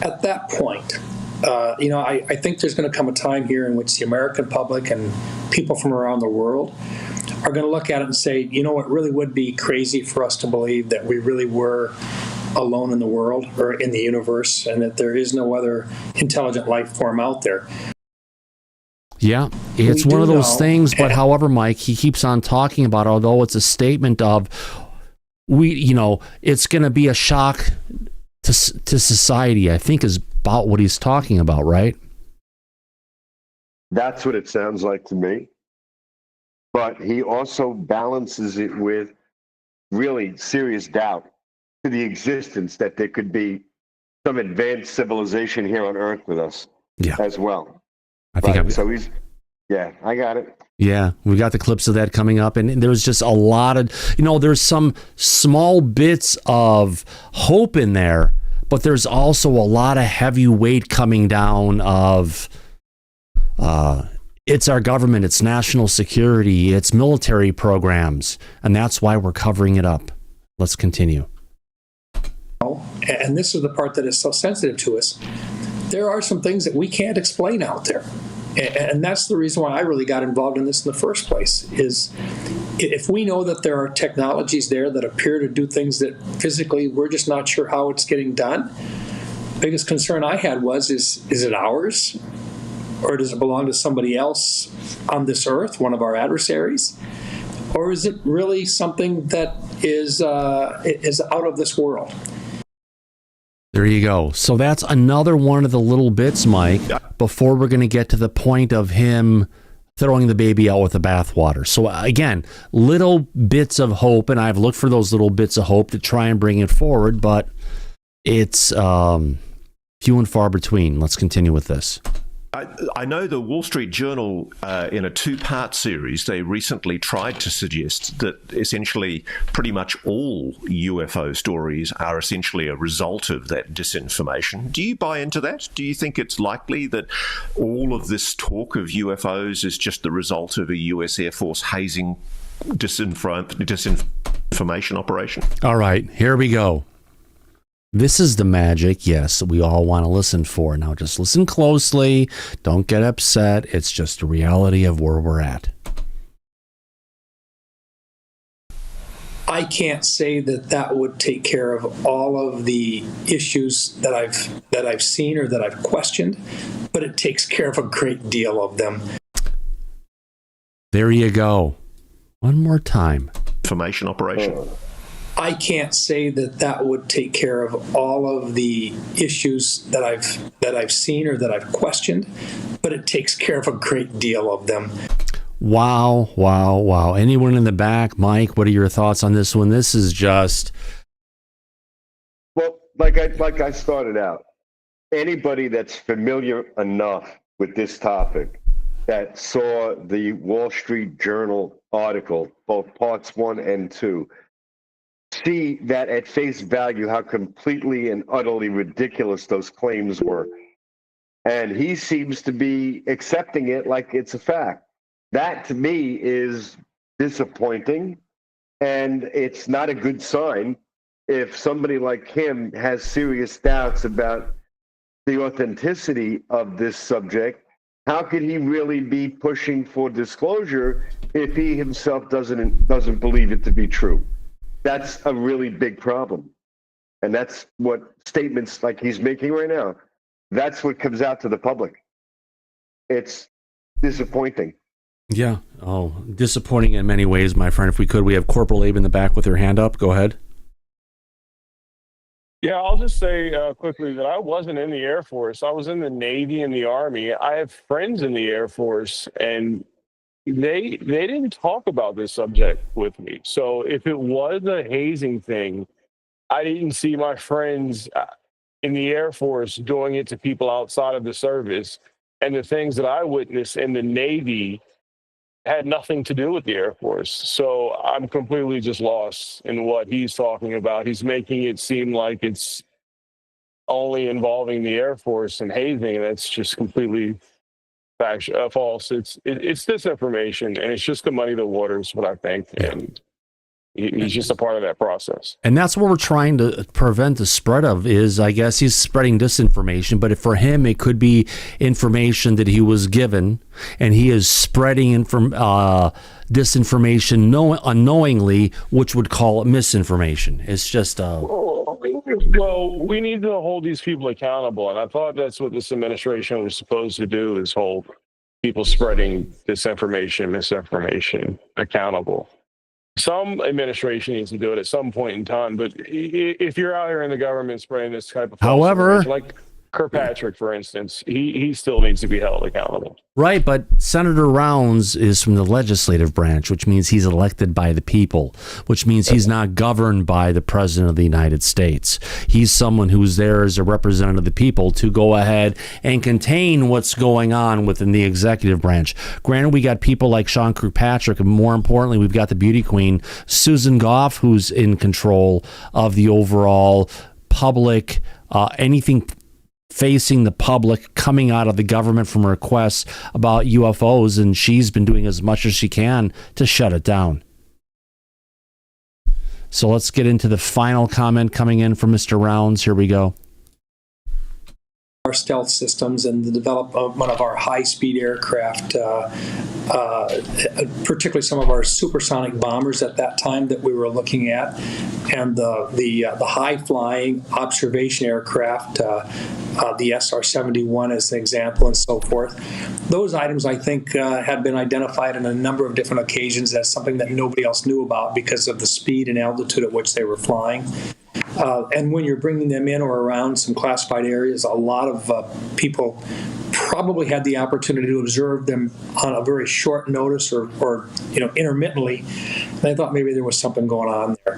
Speaker 19: At that point, I think there's going to come a time here in which the American public and people from around the world are going to look at it and say, it really would be crazy for us to believe that we really were alone in the world or in the universe, and that there is no other intelligent life form out there.
Speaker 2: Yeah, it's one of those things, but however, Mike, he keeps on talking about, although it's a statement of, it's going to be a shock to society, I think is about what he's talking about, right?
Speaker 3: That's what it sounds like to me. But he also balances it with really serious doubt to the existence that there could be some advanced civilization here on Earth with us as well.
Speaker 2: I think
Speaker 3: I got it.
Speaker 2: Yeah, we got the clips of that coming up, and there's just a lot of, there's some small bits of hope in there, but there's also a lot of heavy weight coming down of, it's our government, it's national security, it's military programs, and that's why we're covering it up. Let's continue.
Speaker 19: And this is the part that is so sensitive to us. There are some things that we can't explain out there. And that's the reason why I really got involved in this in the first place, is if we know that there are technologies there that appear to do things that physically we're just not sure how it's getting done, the biggest concern I had was, is it ours? Or does it belong to somebody else on this earth, one of our adversaries? Or is it really something that is out of this world?
Speaker 2: There you go. So that's another one of the little bits, Mike, before we're going to get to the point of him throwing the baby out with the bathwater. So again, little bits of hope, and I've looked for those little bits of hope to try and bring it forward, but it's few and far between. Let's continue with this.
Speaker 20: I know the Wall Street Journal, in a two-part series, they recently tried to suggest that essentially pretty much all UFO stories are essentially a result of that disinformation. Do you buy into that? Do you think it's likely that all of this talk of UFOs is just the result of a US Air Force hazing disinformation operation? All
Speaker 2: right, here we go. This is the magic, yes, that we all want to listen for. Now, just listen closely. Don't get upset. It's just the reality of where we're at.
Speaker 19: I can't say that would take care of all of the issues that I've seen or that I've questioned, but it takes care of a great deal of them.
Speaker 2: There you go. One more time.
Speaker 20: Information operation.
Speaker 19: I can't say that would take care of all of the issues that I've seen or that I've questioned, but it takes care of a great deal of them.
Speaker 2: Wow, wow, wow. Anyone in the back? Mike, what are your thoughts on this one? This is just...
Speaker 3: Well, like I started out, anybody that's familiar enough with this topic, that saw the Wall Street Journal article, both parts 1 and 2, see that at face value how completely and utterly ridiculous those claims were. And he seems to be accepting it like it's a fact. That to me is disappointing, and it's not a good sign if somebody like him has serious doubts about the authenticity of this subject. How could he really be pushing for disclosure if he himself doesn't believe it to be true? That's a really big problem. And that's what statements like he's making right now, that's what comes out to the public. It's disappointing.
Speaker 2: Yeah. Oh, disappointing in many ways, my friend. If we could, we have Corporal Abe in the back with her hand up. Go ahead.
Speaker 21: Yeah, I'll just say quickly that I wasn't in the Air Force. I was in the Navy and the Army. I have friends in the Air Force, and they didn't talk about this subject with me. So if it was a hazing thing, I didn't see my friends in the Air Force doing it to people outside of the service. And the things that I witnessed in the Navy had nothing to do with the Air Force. So I'm completely just lost in what he's talking about. He's making it seem like it's only involving the Air Force and hazing, and that's just completely false. It's disinformation, and it's just to muddy the waters, what I think. And he's just a part of that process.
Speaker 2: And that's what we're trying to prevent the spread of is, I guess he's spreading disinformation, but for him, it could be information that he was given, and he is spreading disinformation unknowingly, which would call it misinformation. It's just...
Speaker 21: Well, we need to hold these people accountable, and I thought that's what this administration was supposed to do, is hold people spreading disinformation, misinformation accountable. Some administration needs to do it at some point in time, but if you're out here in the government spreading this type of false information, like Kirkpatrick, for instance, he still needs to be held accountable.
Speaker 2: Right, but Senator Rounds is from the legislative branch, which means he's elected by the people, which means he's not governed by the President of the United States. He's someone who's there as a representative of the people to go ahead and contain what's going on within the executive branch. Granted, we got people like Sean Kirkpatrick, and more importantly, we've got the beauty queen, Susan Goff, who's in control of the overall public, anything facing the public coming out of the government from requests about UFOs, and she's been doing as much as she can to shut it down. So let's get into the final comment coming in from Mr. Rounds. Here we go.
Speaker 19: Our stealth systems and the development of our high-speed aircraft, particularly some of our supersonic bombers at that time that we were looking at, and the high-flying observation aircraft, the SR-71 as an example, and so forth. Those items, I think, had been identified on a number of different occasions as something that nobody else knew about because of the speed and altitude at which they were flying. And when you're bringing them in or around some classified areas, a lot of people probably had the opportunity to observe them on a very short notice or intermittently. And I thought maybe there was something going on there.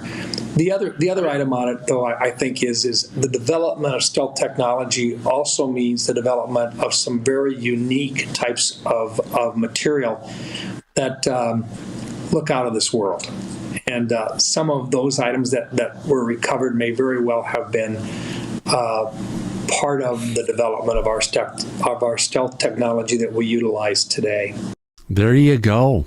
Speaker 19: The other item on it, though, I think is the development of stealth technology also means the development of some very unique types of material that look out of this world. And some of those items that were recovered may very well have been part of the development of our stealth technology that we utilize today.
Speaker 2: There you go.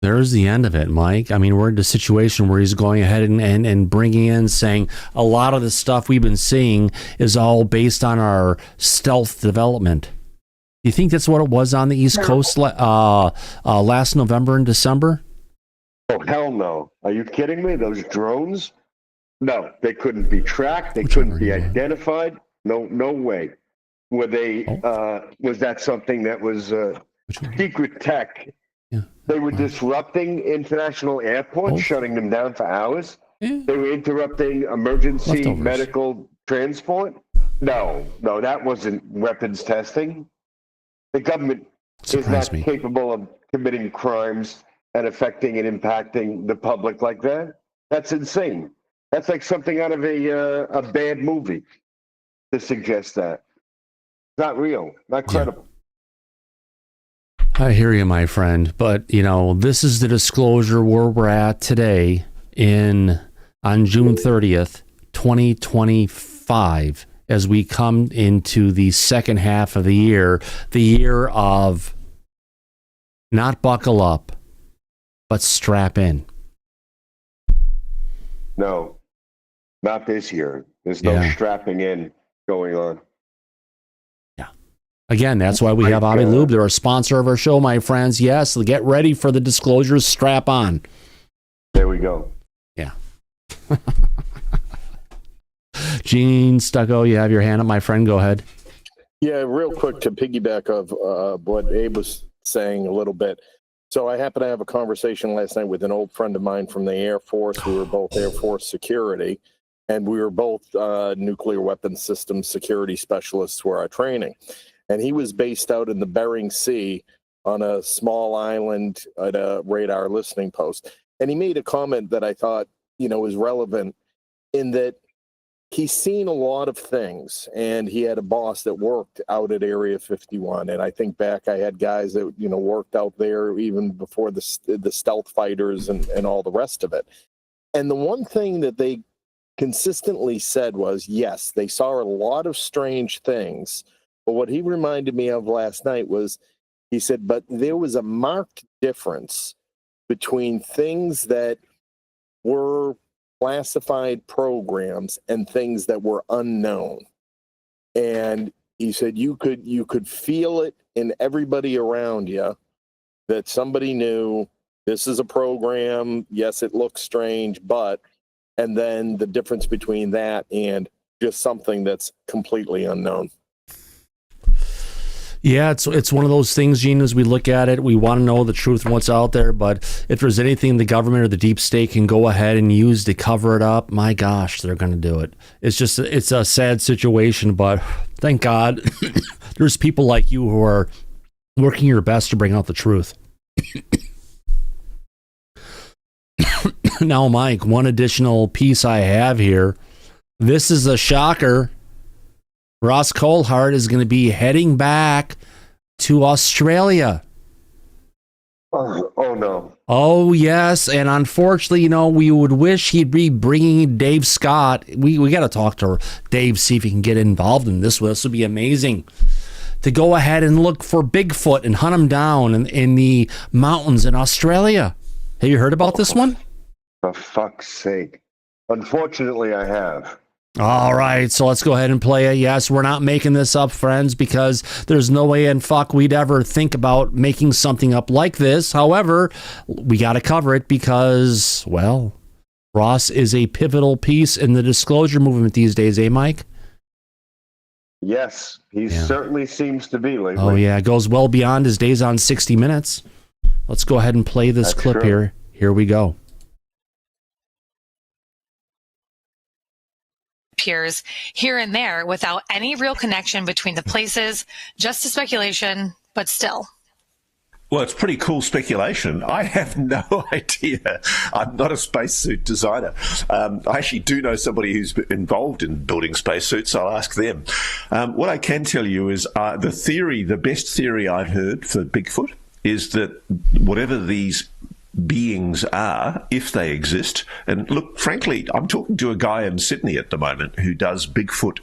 Speaker 2: There's the end of it, Mike. I mean, we're in a situation where he's going ahead and bringing in, saying a lot of the stuff we've been seeing is all based on our stealth development. You think that's what it was on the East Coast last November and December?
Speaker 3: Oh, hell no. Are you kidding me? Those drones? No, they couldn't be tracked. They couldn't be identified. No way. Were they, was that something that was secret tech?
Speaker 2: Yeah.
Speaker 3: They were disrupting international airports, shutting them down for hours.
Speaker 2: Yeah.
Speaker 3: They were interrupting emergency medical transport. No, that wasn't weapons testing. The government is not capable of committing crimes and affecting and impacting the public like that. That's insane. That's like something out of a bad movie to suggest that. Not real, not credible.
Speaker 2: I hear you, my friend, but this is the disclosure where we're at today on June 30th, 2025, as we come into the second half of the year of not buckle up, but strap in.
Speaker 3: No, not this year. There's no strapping in going on.
Speaker 2: Again, that's why we have Avi Lube. They're a sponsor of our show, my friends. Yes, get ready for the disclosures. Strap on.
Speaker 3: There we go.
Speaker 2: Yeah. Gene Stucco, you have your hand up, my friend. Go ahead.
Speaker 5: Yeah, real quick to piggyback of what Abe was saying a little bit. So I happened to have a conversation last night with an old friend of mine from the Air Force. We were both Air Force security, and we were both nuclear weapons systems security specialists for our training. And he was based out in the Bering Sea on a small island at a radar listening post. And he made a comment that I thought, was relevant in that he's seen a lot of things, and he had a boss that worked out at Area 51. And I think back, I had guys that, worked out there even before the stealth fighters and all the rest of it. And the one thing that they consistently said was, yes, they saw a lot of strange things. But what he reminded me of last night was, he said, but there was a marked difference between things that were classified programs and things that were unknown. And he said you could feel it in everybody around you that somebody knew this is a program. Yes, it looks strange, but, and then the difference between that and just something that's completely unknown.
Speaker 2: Yeah, it's one of those things, Gene, as we look at it, we want to know the truth and what's out there, but if there's anything the government or the deep state can go ahead and use to cover it up, my gosh, they're going to do it. It's a sad situation, but thank God there's people like you who are working your best to bring out the truth. Now, Mike, one additional piece I have here. This is a shocker. Ross Coulthart is going to be heading back to Australia.
Speaker 3: Oh no.
Speaker 2: Oh, yes. And unfortunately, we would wish he'd be bringing Dave Scott. We got to talk to Dave, see if he can get involved in this. This would be amazing. To go ahead and look for Bigfoot and hunt him down in the mountains in Australia. Have you heard about this one?
Speaker 3: For fuck's sake. Unfortunately, I have.
Speaker 2: All right, so let's go ahead and play it. Yes, we're not making this up, friends, because there's no way in fuck we'd ever think about making something up like this. However, we got to cover it because, well, Ross is a pivotal piece in the disclosure movement these days, eh, Mike?
Speaker 3: Yes, he certainly seems to be lately.
Speaker 2: Oh, yeah, it goes well beyond his days on 60 Minutes. Let's go ahead and play this clip here. Here we go.
Speaker 22: Appears here and there without any real connection between the places, just a speculation, but still.
Speaker 20: Well, it's pretty cool speculation. I have no idea. I'm not a spacesuit designer. I actually do know somebody who's involved in building spacesuits. So I'll ask them. What I can tell you is the best theory I've heard for Bigfoot is that whatever these beings are, if they exist, and look, frankly, I'm talking to a guy in Sydney at the moment who does Bigfoot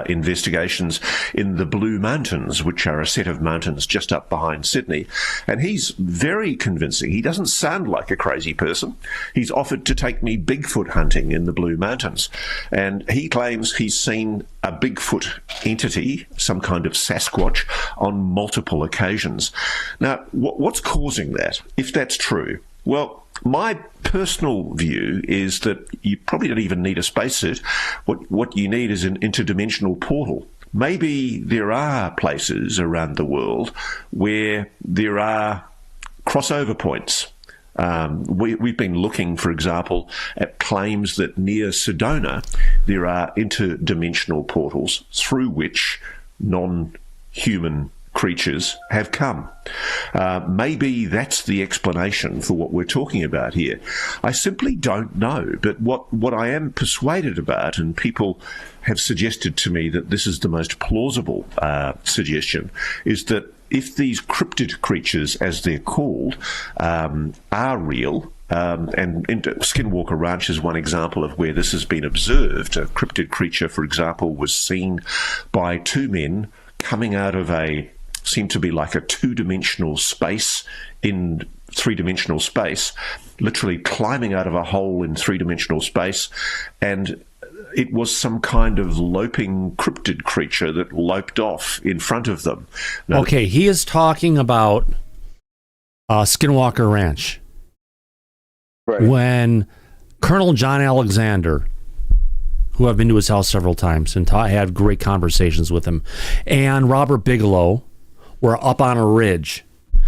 Speaker 20: investigations in the Blue Mountains, which are a set of mountains just up behind Sydney. And he's very convincing. He doesn't sound like a crazy person. He's offered to take me Bigfoot hunting in the Blue Mountains. And he claims he's seen a Bigfoot entity, some kind of Sasquatch, on multiple occasions. Now, what's causing that, if that's true? Well, my personal view is that you probably don't even need a spacesuit. What you need is an interdimensional portal. Maybe there are places around the world where there are crossover points. We've been looking, for example, at claims that near Sedona there are interdimensional portals through which non-human creatures have come. Maybe that's the explanation for what we're talking about here. I simply don't know, but what I am persuaded about, and people have suggested to me that this is the most plausible suggestion, is that if these cryptid creatures, as they're called, are real, And Skinwalker Ranch is one example of where this has been observed. A cryptid creature, for example, was seen by two men coming out of seemed to be like a two-dimensional space in three-dimensional space, literally climbing out of a hole in three-dimensional space, and it was some kind of loping cryptid creature that loped off in front of them. Now,
Speaker 2: okay, he is talking about Skinwalker Ranch.
Speaker 3: Right.
Speaker 2: When Colonel John Alexander, who I've been to his house several times and had great conversations with him, and Robert Bigelow were up on a ridge.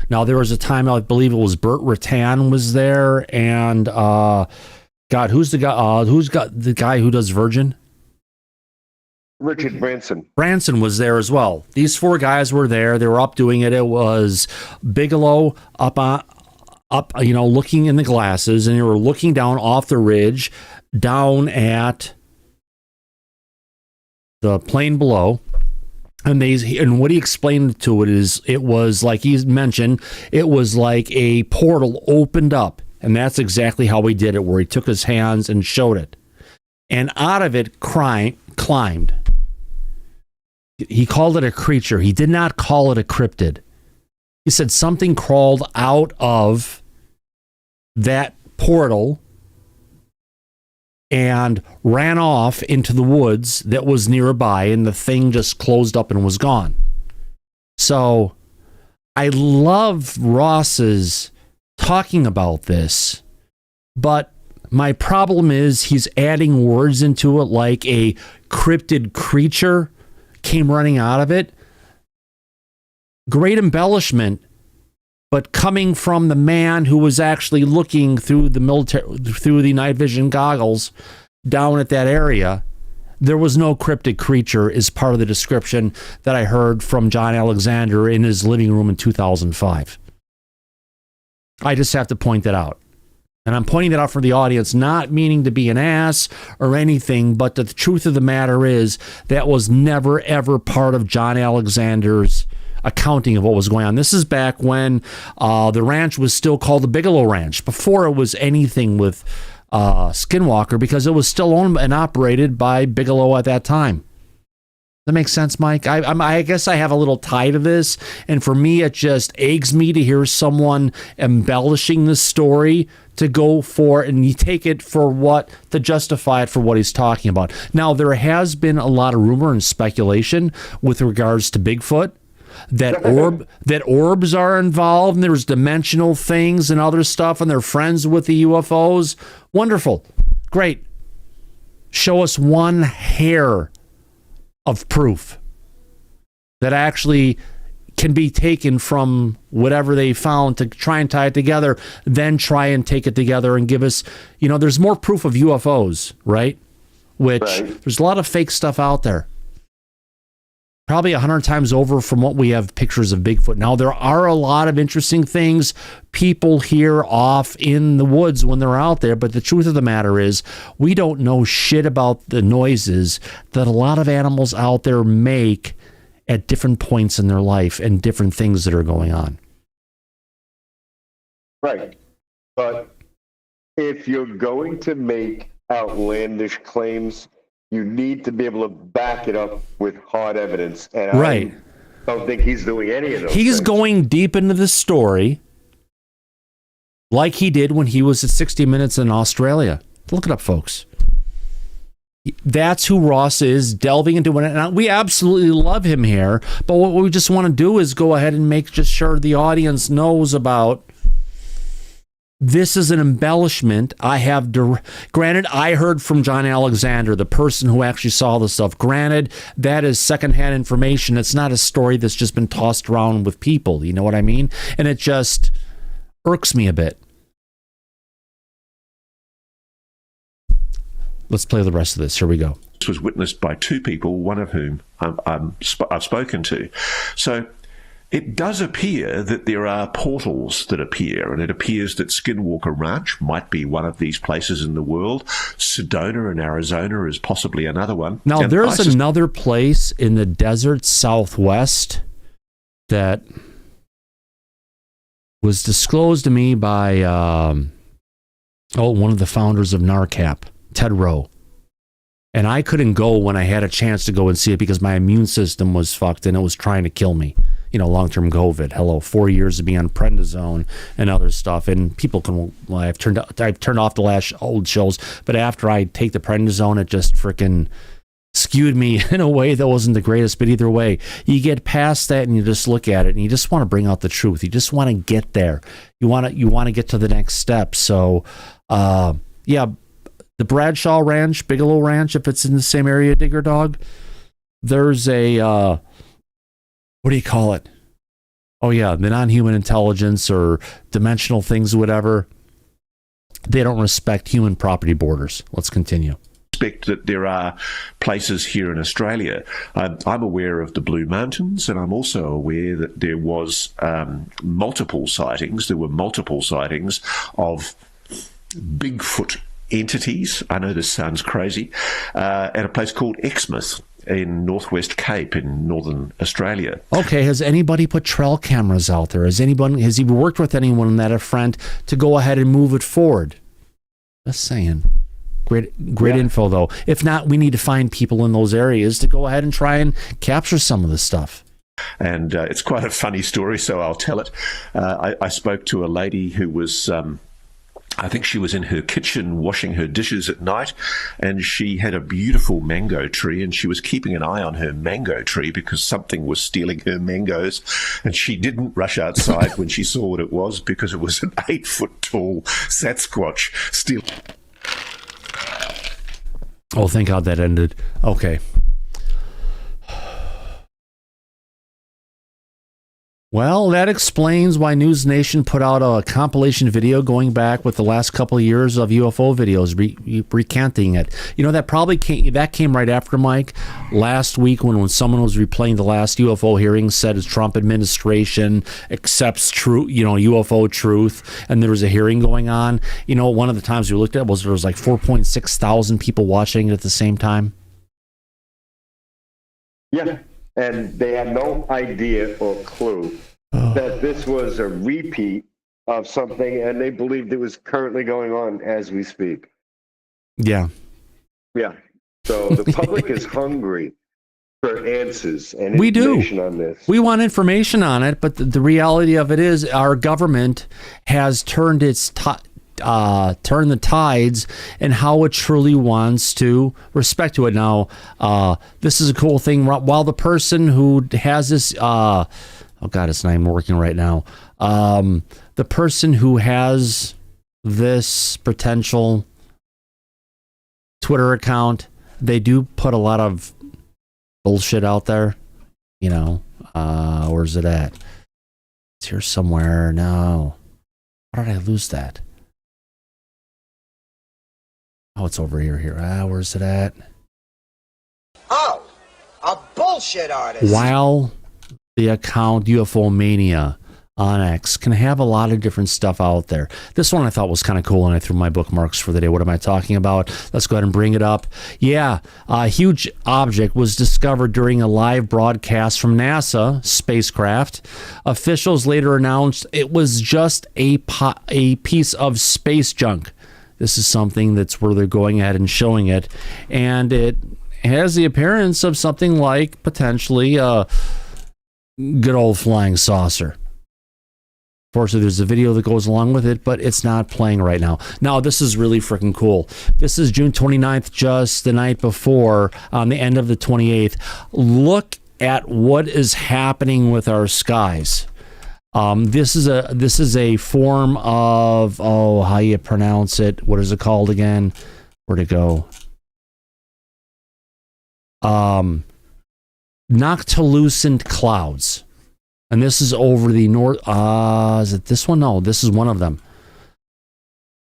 Speaker 2: Now, there was a time, I believe it was Burt Rutan was there, and God, who's the guy who does Virgin?
Speaker 3: Richard Branson.
Speaker 2: Branson was there as well. These four guys were there. They were up doing it. It was Bigelow up, looking in the glasses, and they were looking down off the ridge, down at the plane below. And what he explained to it is, it was like he mentioned, it was like a portal opened up, and that's exactly how he did it, where he took his hands and showed it, and out of it climbed. He called it a creature. He did not call it a cryptid. He said something crawled out of that portal and ran off into the woods that was nearby, and the thing just closed up and was gone. So I love Ross's talking about this, but my problem is he's adding words into it like a cryptid creature came running out of it. Great embellishment, but coming from the man who was actually looking through the night vision goggles down at that area, there was no cryptid creature is part of the description that I heard from John Alexander in his living room in 2005. I just have to point that out. And I'm pointing that out for the audience, not meaning to be an ass or anything, but the truth of the matter is that was never, ever part of John Alexander's accounting of what was going on. This is back when the ranch was still called the Bigelow Ranch, before it was anything with Skinwalker, because it was still owned and operated by Bigelow at that time. That makes sense, Mike? I guess I have a little tie to this, and for me, it just aches me to hear someone embellishing the story to go for, and you take it for what, to justify it for what he's talking about. Now, there has been a lot of rumor and speculation with regards to Bigfoot, that orbs are involved, and there's dimensional things and other stuff, and they're friends with the UFOs. Wonderful. Great. Show us one hair of proof that actually can be taken from whatever they found to try and tie it together, then try and take it together and give us, there's more proof of UFOs, right? There's a lot of fake stuff out there. Probably 100 times over from what we have pictures of Bigfoot. Now, there are a lot of interesting things people hear off in the woods when they're out there, but the truth of the matter is we don't know shit about the noises that a lot of animals out there make at different points in their life and different things that are going on.
Speaker 3: Right. But if you're going to make outlandish claims, you need to be able to back it up with hard evidence. And
Speaker 2: right.
Speaker 3: I don't think he's doing any of those
Speaker 2: He's
Speaker 3: things.
Speaker 2: going deep into the story like he did when he was at 60 Minutes in Australia. Look it up, folks. That's who Ross is, delving into it. And we absolutely love him here. But what we just want to do is go ahead and make just sure the audience knows about this is an embellishment. Granted, I heard from John Alexander, the person who actually saw the stuff. Granted, that is secondhand information. It's not a story that's just been tossed around with people. You know what I mean? And it just irks me a bit. Let's play the rest of this. Here we go.
Speaker 20: This was witnessed by two people, one of whom I've spoken to. So it does appear that there are portals that appear, and it appears that Skinwalker Ranch might be one of these places in the world. Sedona in Arizona is possibly another one.
Speaker 2: Now,
Speaker 20: and
Speaker 2: there's another place in the desert southwest that was disclosed to me by Oh, one of the founders of NARCAP, Ted Rowe. And I couldn't go when I had a chance to go and see it because my immune system was fucked and it was trying to kill me. You know, long-term COVID. Hello, 4 years to be on prednisone and other stuff. And people can, well, I've turned off the last old shows, but after I take the prednisone, it just freaking skewed me in a way that wasn't the greatest. But either way, you get past that and you just look at it and you just want to bring out the truth. You just want to get there. You want to get to the next step. So, yeah, the Bradshaw Ranch, Bigelow Ranch, if it's in the same area, Digger Dog, there's a, what do you call it? Oh, yeah, the non-human intelligence or dimensional things, whatever. They don't respect human property borders. Let's continue.
Speaker 20: That there are places here in Australia. I'm aware of the Blue Mountains, and I'm also aware that there was multiple sightings. There were multiple sightings of Bigfoot entities. I know this sounds crazy. At a place called Exmouth in Northwest Cape in Northern Australia.
Speaker 2: Okay, has anybody put trail cameras out there? Has he worked with anyone on that front to go ahead and move it forward? Just saying. Great info, though. If not, we need to find people in those areas to go ahead and try and capture some of the stuff.
Speaker 20: And it's quite a funny story, so I'll tell it. I spoke to a lady who was, I think she was in her kitchen washing her dishes at night, and she had a beautiful mango tree, and she was keeping an eye on her mango tree because something was stealing her mangoes, and she didn't rush outside when she saw what it was because it was an 8-foot-tall Sasquatch stealing.
Speaker 2: Oh, thank God that ended. Okay. Well, that explains why News Nation put out a compilation video going back with the last couple of years of UFO videos, recanting it. You know, that probably came right after, Mike, last week when someone was replaying the last UFO hearing, said his Trump administration accepts UFO truth, and there was a hearing going on. You know, one of the times we looked at there was like 4.6 thousand people watching it at the same time.
Speaker 3: Yeah. And they had no idea or clue that this was a repeat of something, and they believed it was currently going on as we speak.
Speaker 2: Yeah.
Speaker 3: Yeah. So the public is hungry for answers and information on this.
Speaker 2: We want information on it, but the reality of it is our government has turned turn the tides and how it truly wants to respect to it. Now, this is a cool thing. While the person who has this, oh God, it's not even working right now. The person who has this potential Twitter account, they do put a lot of bullshit out there. You know, where's it at? It's here somewhere. No. How did I lose that? Oh, it's over here. Where's it at?
Speaker 12: Oh, a bullshit artist.
Speaker 2: While the account UFO Mania on X can have a lot of different stuff out there. This one I thought was kind of cool, and I threw my bookmarks for the day. What am I talking about? Let's go ahead and bring it up. Yeah, a huge object was discovered during a live broadcast from NASA spacecraft. Officials later announced it was just a piece of space junk. This is something that's where they're going ahead and showing it. And it has the appearance of something like potentially a good old flying saucer. Fortunately, there's a video that goes along with it, but it's not playing right now. Now, this is really freaking cool. This is June 29th, just the night before, on the end of the 28th. Look at what is happening with our skies. This is a form of, how you pronounce it? What is it called again? Where'd it go? Noctilucent clouds. And this is over the north. Is it this one? No, this is one of them.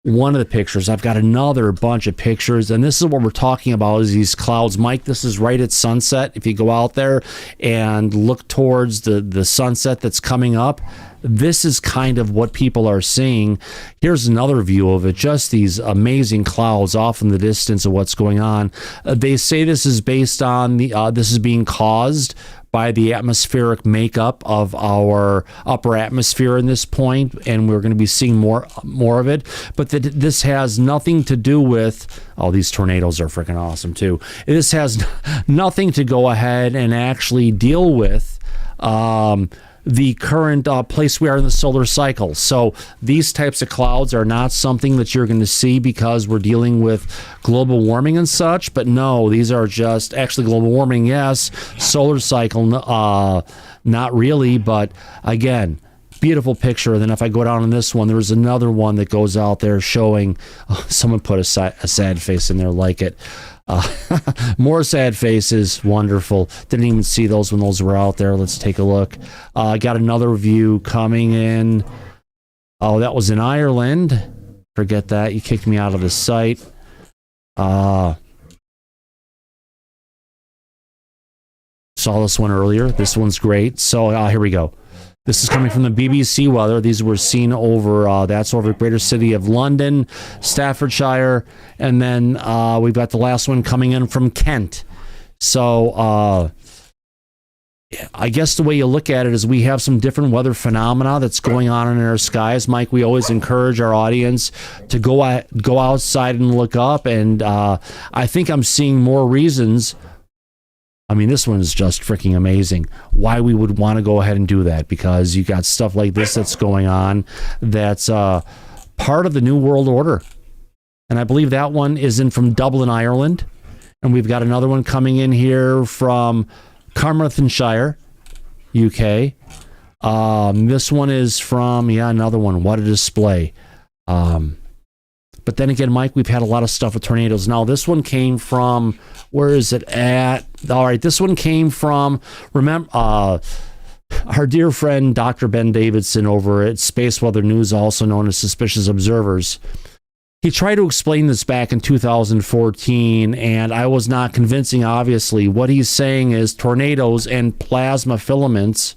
Speaker 2: One of the pictures. I've got another bunch of pictures, and this is what we're talking about, is these clouds. Mike, this is right at sunset. If you go out there and look towards the sunset that's coming up, this is kind of what people are seeing. Here's another view of it, just these amazing clouds off in the distance of what's going on. They say this is based on this is being caused by the atmospheric makeup of our upper atmosphere in this point, and we're going to be seeing more of it. But this has nothing to do with, oh, these tornadoes are freaking awesome too. This has nothing to go ahead and actually deal with the current place we are in the solar cycle. So these types of clouds are not something that you're going to see because we're dealing with global warming and such. But no, these are just actually global warming, yes. Solar cycle, not really. But again, beautiful picture. And then if I go down on this one, there's another one that goes out there showing, someone put a sad face in there, like it. More sad faces. Wonderful. Didn't even see those when those were out there. Let's take a look. I got another view coming in. Oh, that was in Ireland. Forget that. You kicked me out of the site. Saw this one earlier. This one's great. So here we go. This is coming from the BBC weather. These were seen over, that's over the greater city of London, Staffordshire, and then we've got the last one coming in from Kent. So I guess the way you look at it is we have some different weather phenomena that's going on in our skies. Mike, we always encourage our audience to go outside and look up, and I think I'm seeing more reasons. I mean, this one is just freaking amazing. Why we would want to go ahead and do that, because you got stuff like this that's going on that's part of the New World Order. And I believe that one is in from Dublin, Ireland. And we've got another one coming in here from Carmarthenshire, UK. This one is from, another one. What a display. But then again, Mike, we've had a lot of stuff with tornadoes. Now, this one came from, where is it at? All right, this one came from, remember, our dear friend, Dr. Ben Davidson over at Space Weather News, also known as Suspicious Observers. He tried to explain this back in 2014, and I was not convincing, obviously. What he's saying is tornadoes and plasma filaments,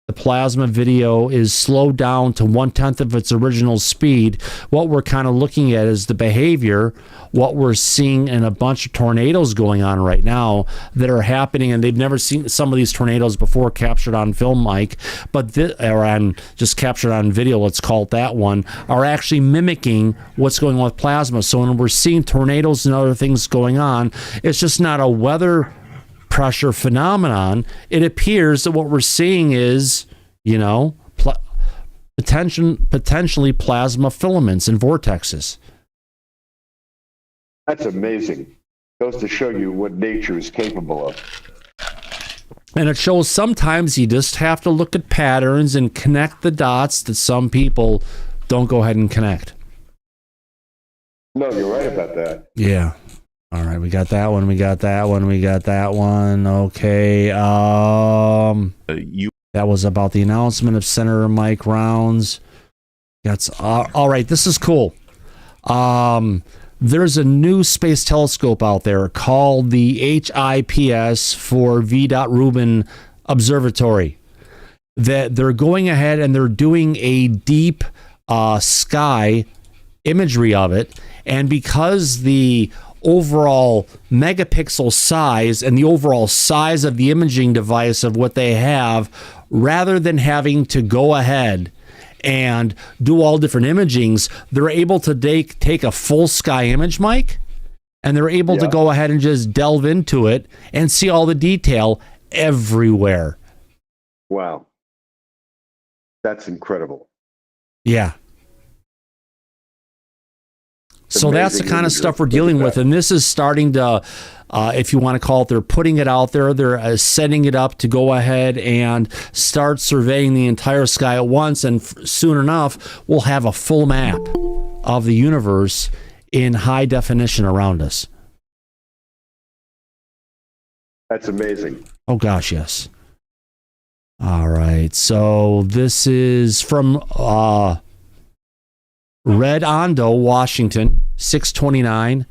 Speaker 2: the plasma video is slowed down to 1/10 of its original speed. What we're kind of looking at is the behavior, what we're seeing in a bunch of tornadoes going on right now that are happening, and they've never seen some of these tornadoes before captured on film, Mike, or just captured on video, let's call it that one, are actually mimicking what's going on with plasma. So when we're seeing tornadoes and other things going on, it's just not a weather pressure phenomenon. It appears that what we're seeing is, potentially plasma filaments and vortexes.
Speaker 3: That's amazing. Goes to show you what nature is capable of.
Speaker 2: And it shows sometimes you just have to look at patterns and connect the dots that some people don't go ahead and connect.
Speaker 3: No, you're right about that.
Speaker 2: Yeah. All right, we got that one. We got that one. We got that one. Okay. That was about the announcement of Senator Mike Rounds. That's all right. This is cool. There's a new space telescope out there called the HIPS for V. Rubin Observatory. That they're going ahead and they're doing a deep sky imagery of it, and because the overall megapixel size and the overall size of the imaging device of what they have, rather than having to go ahead and do all different imagings, they're able to take a full sky image, Mike, and they're able to go ahead and just delve into it and see all the detail everywhere.
Speaker 3: Wow. That's incredible.
Speaker 2: Yeah. So that's the kind of stuff we're dealing with. And this is starting to, if you want to call it, they're putting it out there. They're setting it up to go ahead and start surveying the entire sky at once. And soon enough, we'll have a full map of the universe in high definition around us.
Speaker 3: That's amazing.
Speaker 2: Oh, gosh, yes. All right. So this is from Redondo, Washington, 629.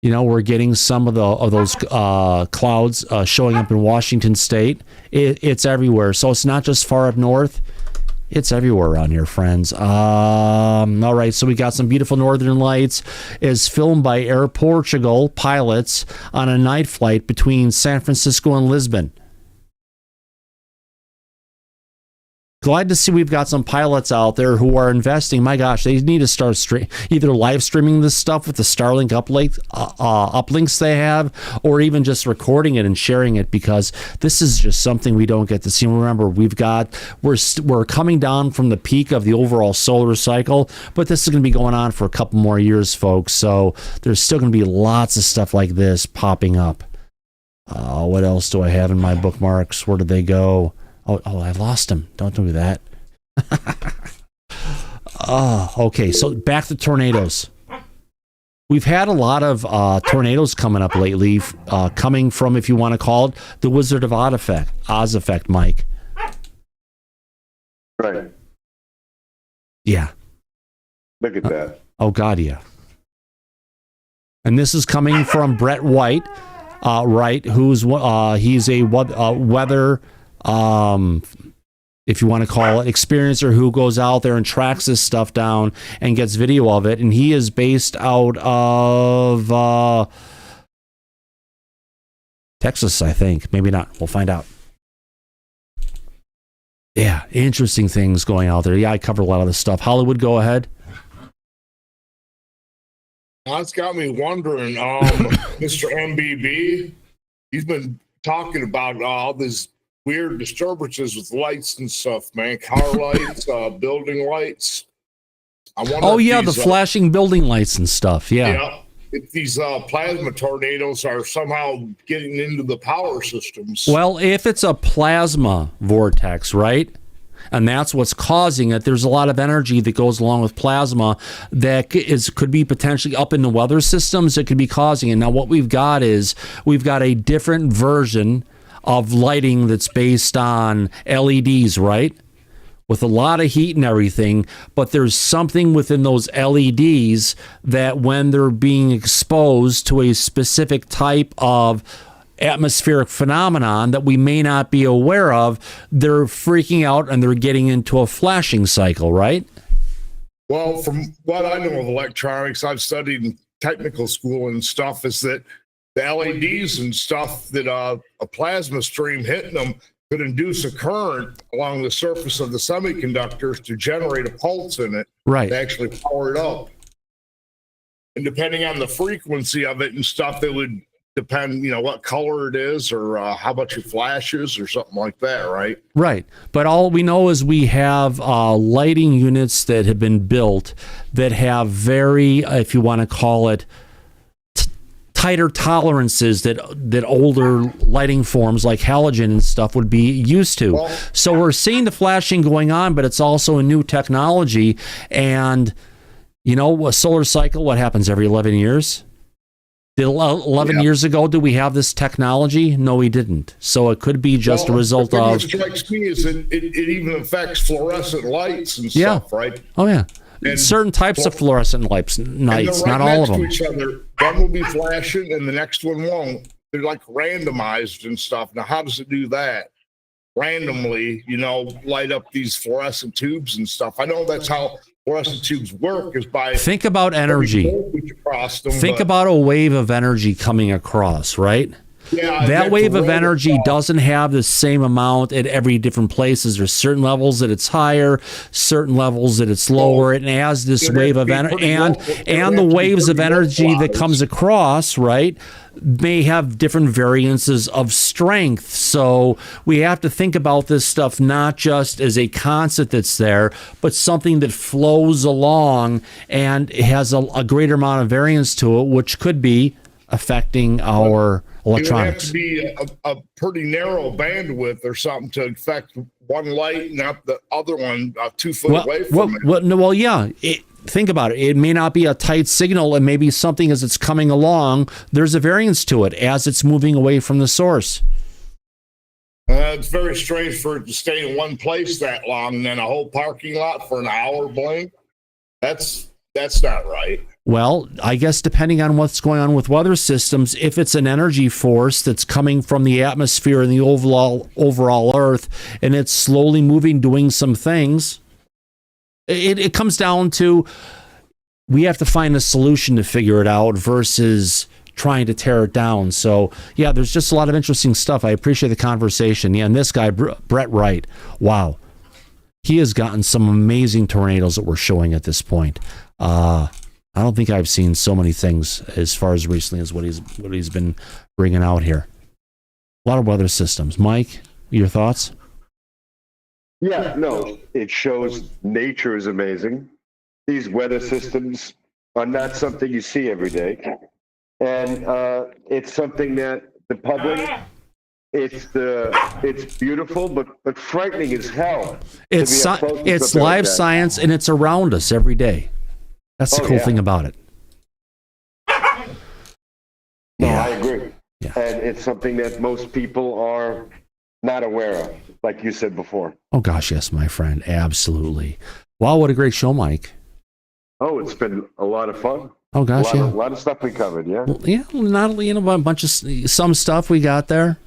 Speaker 2: We're getting some of those clouds showing up in Washington State. It's everywhere. So it's not just far up north. It's everywhere around here, friends. All right, so we got some beautiful northern lights. It's filmed by Air Portugal pilots on a night flight between San Francisco and Lisbon. glad to see we've got some pilots out there who are investing. My gosh, they need to start either live streaming this stuff with the Starlink uplinks they have, or even just recording it and sharing it, because this is just something we don't get to see. Remember, we're coming down from the peak of the overall solar cycle, but this is going to be going on for a couple more years, folks. So there's still going to be lots of stuff like this popping up. What else do I have in my bookmarks? Where did they go? Oh, I lost them. Don't do that. Okay. So back to tornadoes. We've had a lot of tornadoes coming up lately, coming from, if you want to call it, the Wizard of Oz effect, Mike.
Speaker 3: Right.
Speaker 2: Yeah.
Speaker 3: Look at that.
Speaker 2: Oh, God, yeah. And this is coming from Brett White, who's he's a weather, if you want to call it, experiencer who goes out there and tracks this stuff down and gets video of it. And he is based out of Texas, I think. Maybe not. We'll find out. Yeah, interesting things going out there. Yeah, I covered a lot of this stuff. Hollywood, go ahead.
Speaker 8: That's got me wondering, Mr. MBB, he's been talking about all these weird disturbances with lights and stuff, man. Car lights, building lights. I wonder
Speaker 2: the flashing building lights and stuff. Yeah.
Speaker 8: If these plasma tornadoes are somehow getting into the power systems.
Speaker 2: Well, if it's a plasma vortex, right? And that's what's causing it. There's a lot of energy that goes along with plasma that could be potentially up in the weather systems that could be causing it. Now, what we've got is a different version of lighting that's based on LEDs, right? With a lot of heat and everything, but there's something within those LEDs that when they're being exposed to a specific type of atmospheric phenomenon that we may not be aware of, they're freaking out and they're getting into a flashing cycle, right?
Speaker 8: Well, from what I know of electronics, I've studied in technical school and stuff, is that the LEDs and stuff, that a plasma stream hitting them could induce a current along the surface of the semiconductors to generate a pulse in it,
Speaker 2: right,
Speaker 8: to actually power it up. And depending on the frequency of it and stuff, it would depend, what color it is, or how much it flashes, or something like that, right?
Speaker 2: Right. But all we know is we have lighting units that have been built that have very, if you want to call it, tighter tolerances that older lighting forms like halogen and stuff would be used to.
Speaker 8: Well,
Speaker 2: so we're seeing the flashing going on, but it's also a new technology. And, a solar cycle, what happens every 11 years? Did 11 years ago, did we have this technology? No, we didn't. So it could be just a result of...
Speaker 8: What strikes me is that it even affects fluorescent lights and stuff, right?
Speaker 2: Oh, yeah. And certain types of fluorescent lights, not all of them.
Speaker 8: To each other. One will be flashing and the next one won't. They're like randomized and stuff. Now, how does it do that? Randomly, light up these fluorescent tubes and stuff. I know that's how fluorescent tubes work, is by...
Speaker 2: Think about energy. Think about a wave of energy coming across, right?
Speaker 8: Yeah,
Speaker 2: that wave of energy doesn't have the same amount at every different places. There's certain levels that it's higher, certain levels that it's lower. And as this wave of energy and the waves of energy that comes across, right, may have different variances of strength. So we have to think about this stuff not just as a constant that's there, but something that flows along and has a greater amount of variance to it, which could be affecting our electronics.
Speaker 8: It would have to be a pretty narrow bandwidth or something to affect one light, not the other one 2 foot away from it.
Speaker 2: Think about it. It may not be a tight signal. It may be something as it's coming along. There's a variance to it as it's moving away from the source.
Speaker 8: It's very strange for it to stay in one place that long, and then a whole parking lot for an hour blink. That's not right.
Speaker 2: Well, I guess depending on what's going on with weather systems, if it's an energy force that's coming from the atmosphere and the overall Earth, and it's slowly moving, doing some things, it comes down to we have to find a solution to figure it out versus trying to tear it down. So, yeah, there's just a lot of interesting stuff. I appreciate the conversation. Yeah, and this guy, Brett Wright, wow. he has gotten some amazing tornadoes that we're showing at this point. I don't think I've seen so many things as far as recently as what he's been bringing out here. A lot of weather systems. Mike, your thoughts?
Speaker 3: Yeah, no, it shows nature is amazing. These weather systems are not something you see every day. And it's something that the public, it's beautiful, but frightening as hell.
Speaker 2: It's live science, and it's around us every day. That's the cool thing about it.
Speaker 3: No, I agree. Yeah. And it's something that most people are not aware of, like you said before.
Speaker 2: Oh, gosh, yes, my friend. Absolutely. Wow, what a great show, Mike.
Speaker 3: Oh, it's been a lot of fun.
Speaker 2: Oh, gosh,
Speaker 3: a lot of stuff we covered, yeah.
Speaker 2: Well, yeah, not a bunch of some stuff we got there.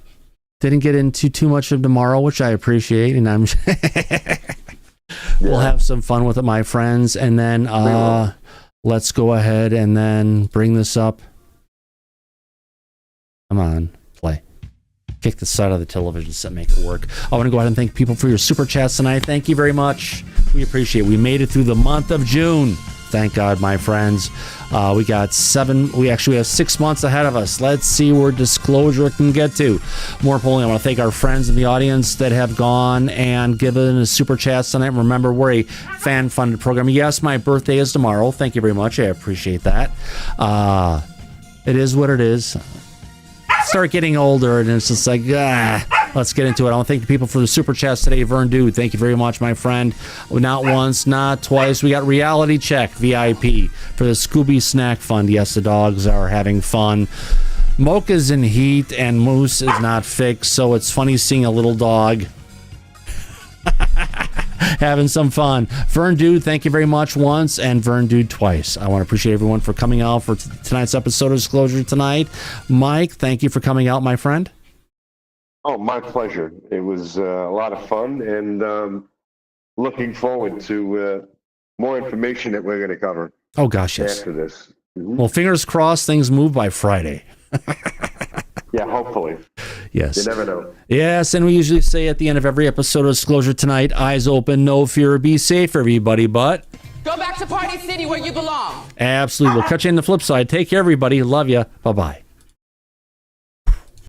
Speaker 2: Didn't get into too much of tomorrow, which I appreciate, and I'm we'll have some fun with it, my friends. And then let's go ahead and then bring this up. Come on, play. Kick the side of the television set, make it work. I want to go ahead and thank people for your super chats tonight. Thank you very much. We appreciate it. We made it through the month of June. Thank God, my friends. We got 6 months ahead of us. Let's see where Disclosure can get to. More importantly, I want to thank our friends in the audience that have gone and given us super chats tonight. Remember, we're a fan-funded program. Yes, my birthday is tomorrow. Thank you very much. I appreciate that. It is what it is. Start getting older, and it's just like, let's get into it. I want to thank the people for the super chats today. Vern Dude, thank you very much, my friend. Not once, not twice. We got Reality Check VIP for the Scooby Snack Fund. Yes, the dogs are having fun. Mocha's in heat, and Moose is not fixed, so it's funny seeing a little dog having some fun. Vern Dude, thank you very much once, and Vern Dude twice. I want to appreciate everyone for coming out for tonight's episode of Disclosure tonight. Mike, thank you for coming out, my friend.
Speaker 3: Oh, my pleasure. It was a lot of fun, and looking forward to more information that we're going to cover.
Speaker 2: Oh, gosh, yes.
Speaker 3: After this. Mm-hmm.
Speaker 2: Well, fingers crossed things move by Friday.
Speaker 3: Yeah, hopefully.
Speaker 2: Yes.
Speaker 3: You never know.
Speaker 2: Yes, and we usually say at the end of every episode of Disclosure tonight, eyes open, no fear, be safe, everybody, but...
Speaker 6: Go back to Party City where you belong.
Speaker 2: Absolutely. We'll catch you in the flip side. Take care, everybody. Love you. Bye-bye.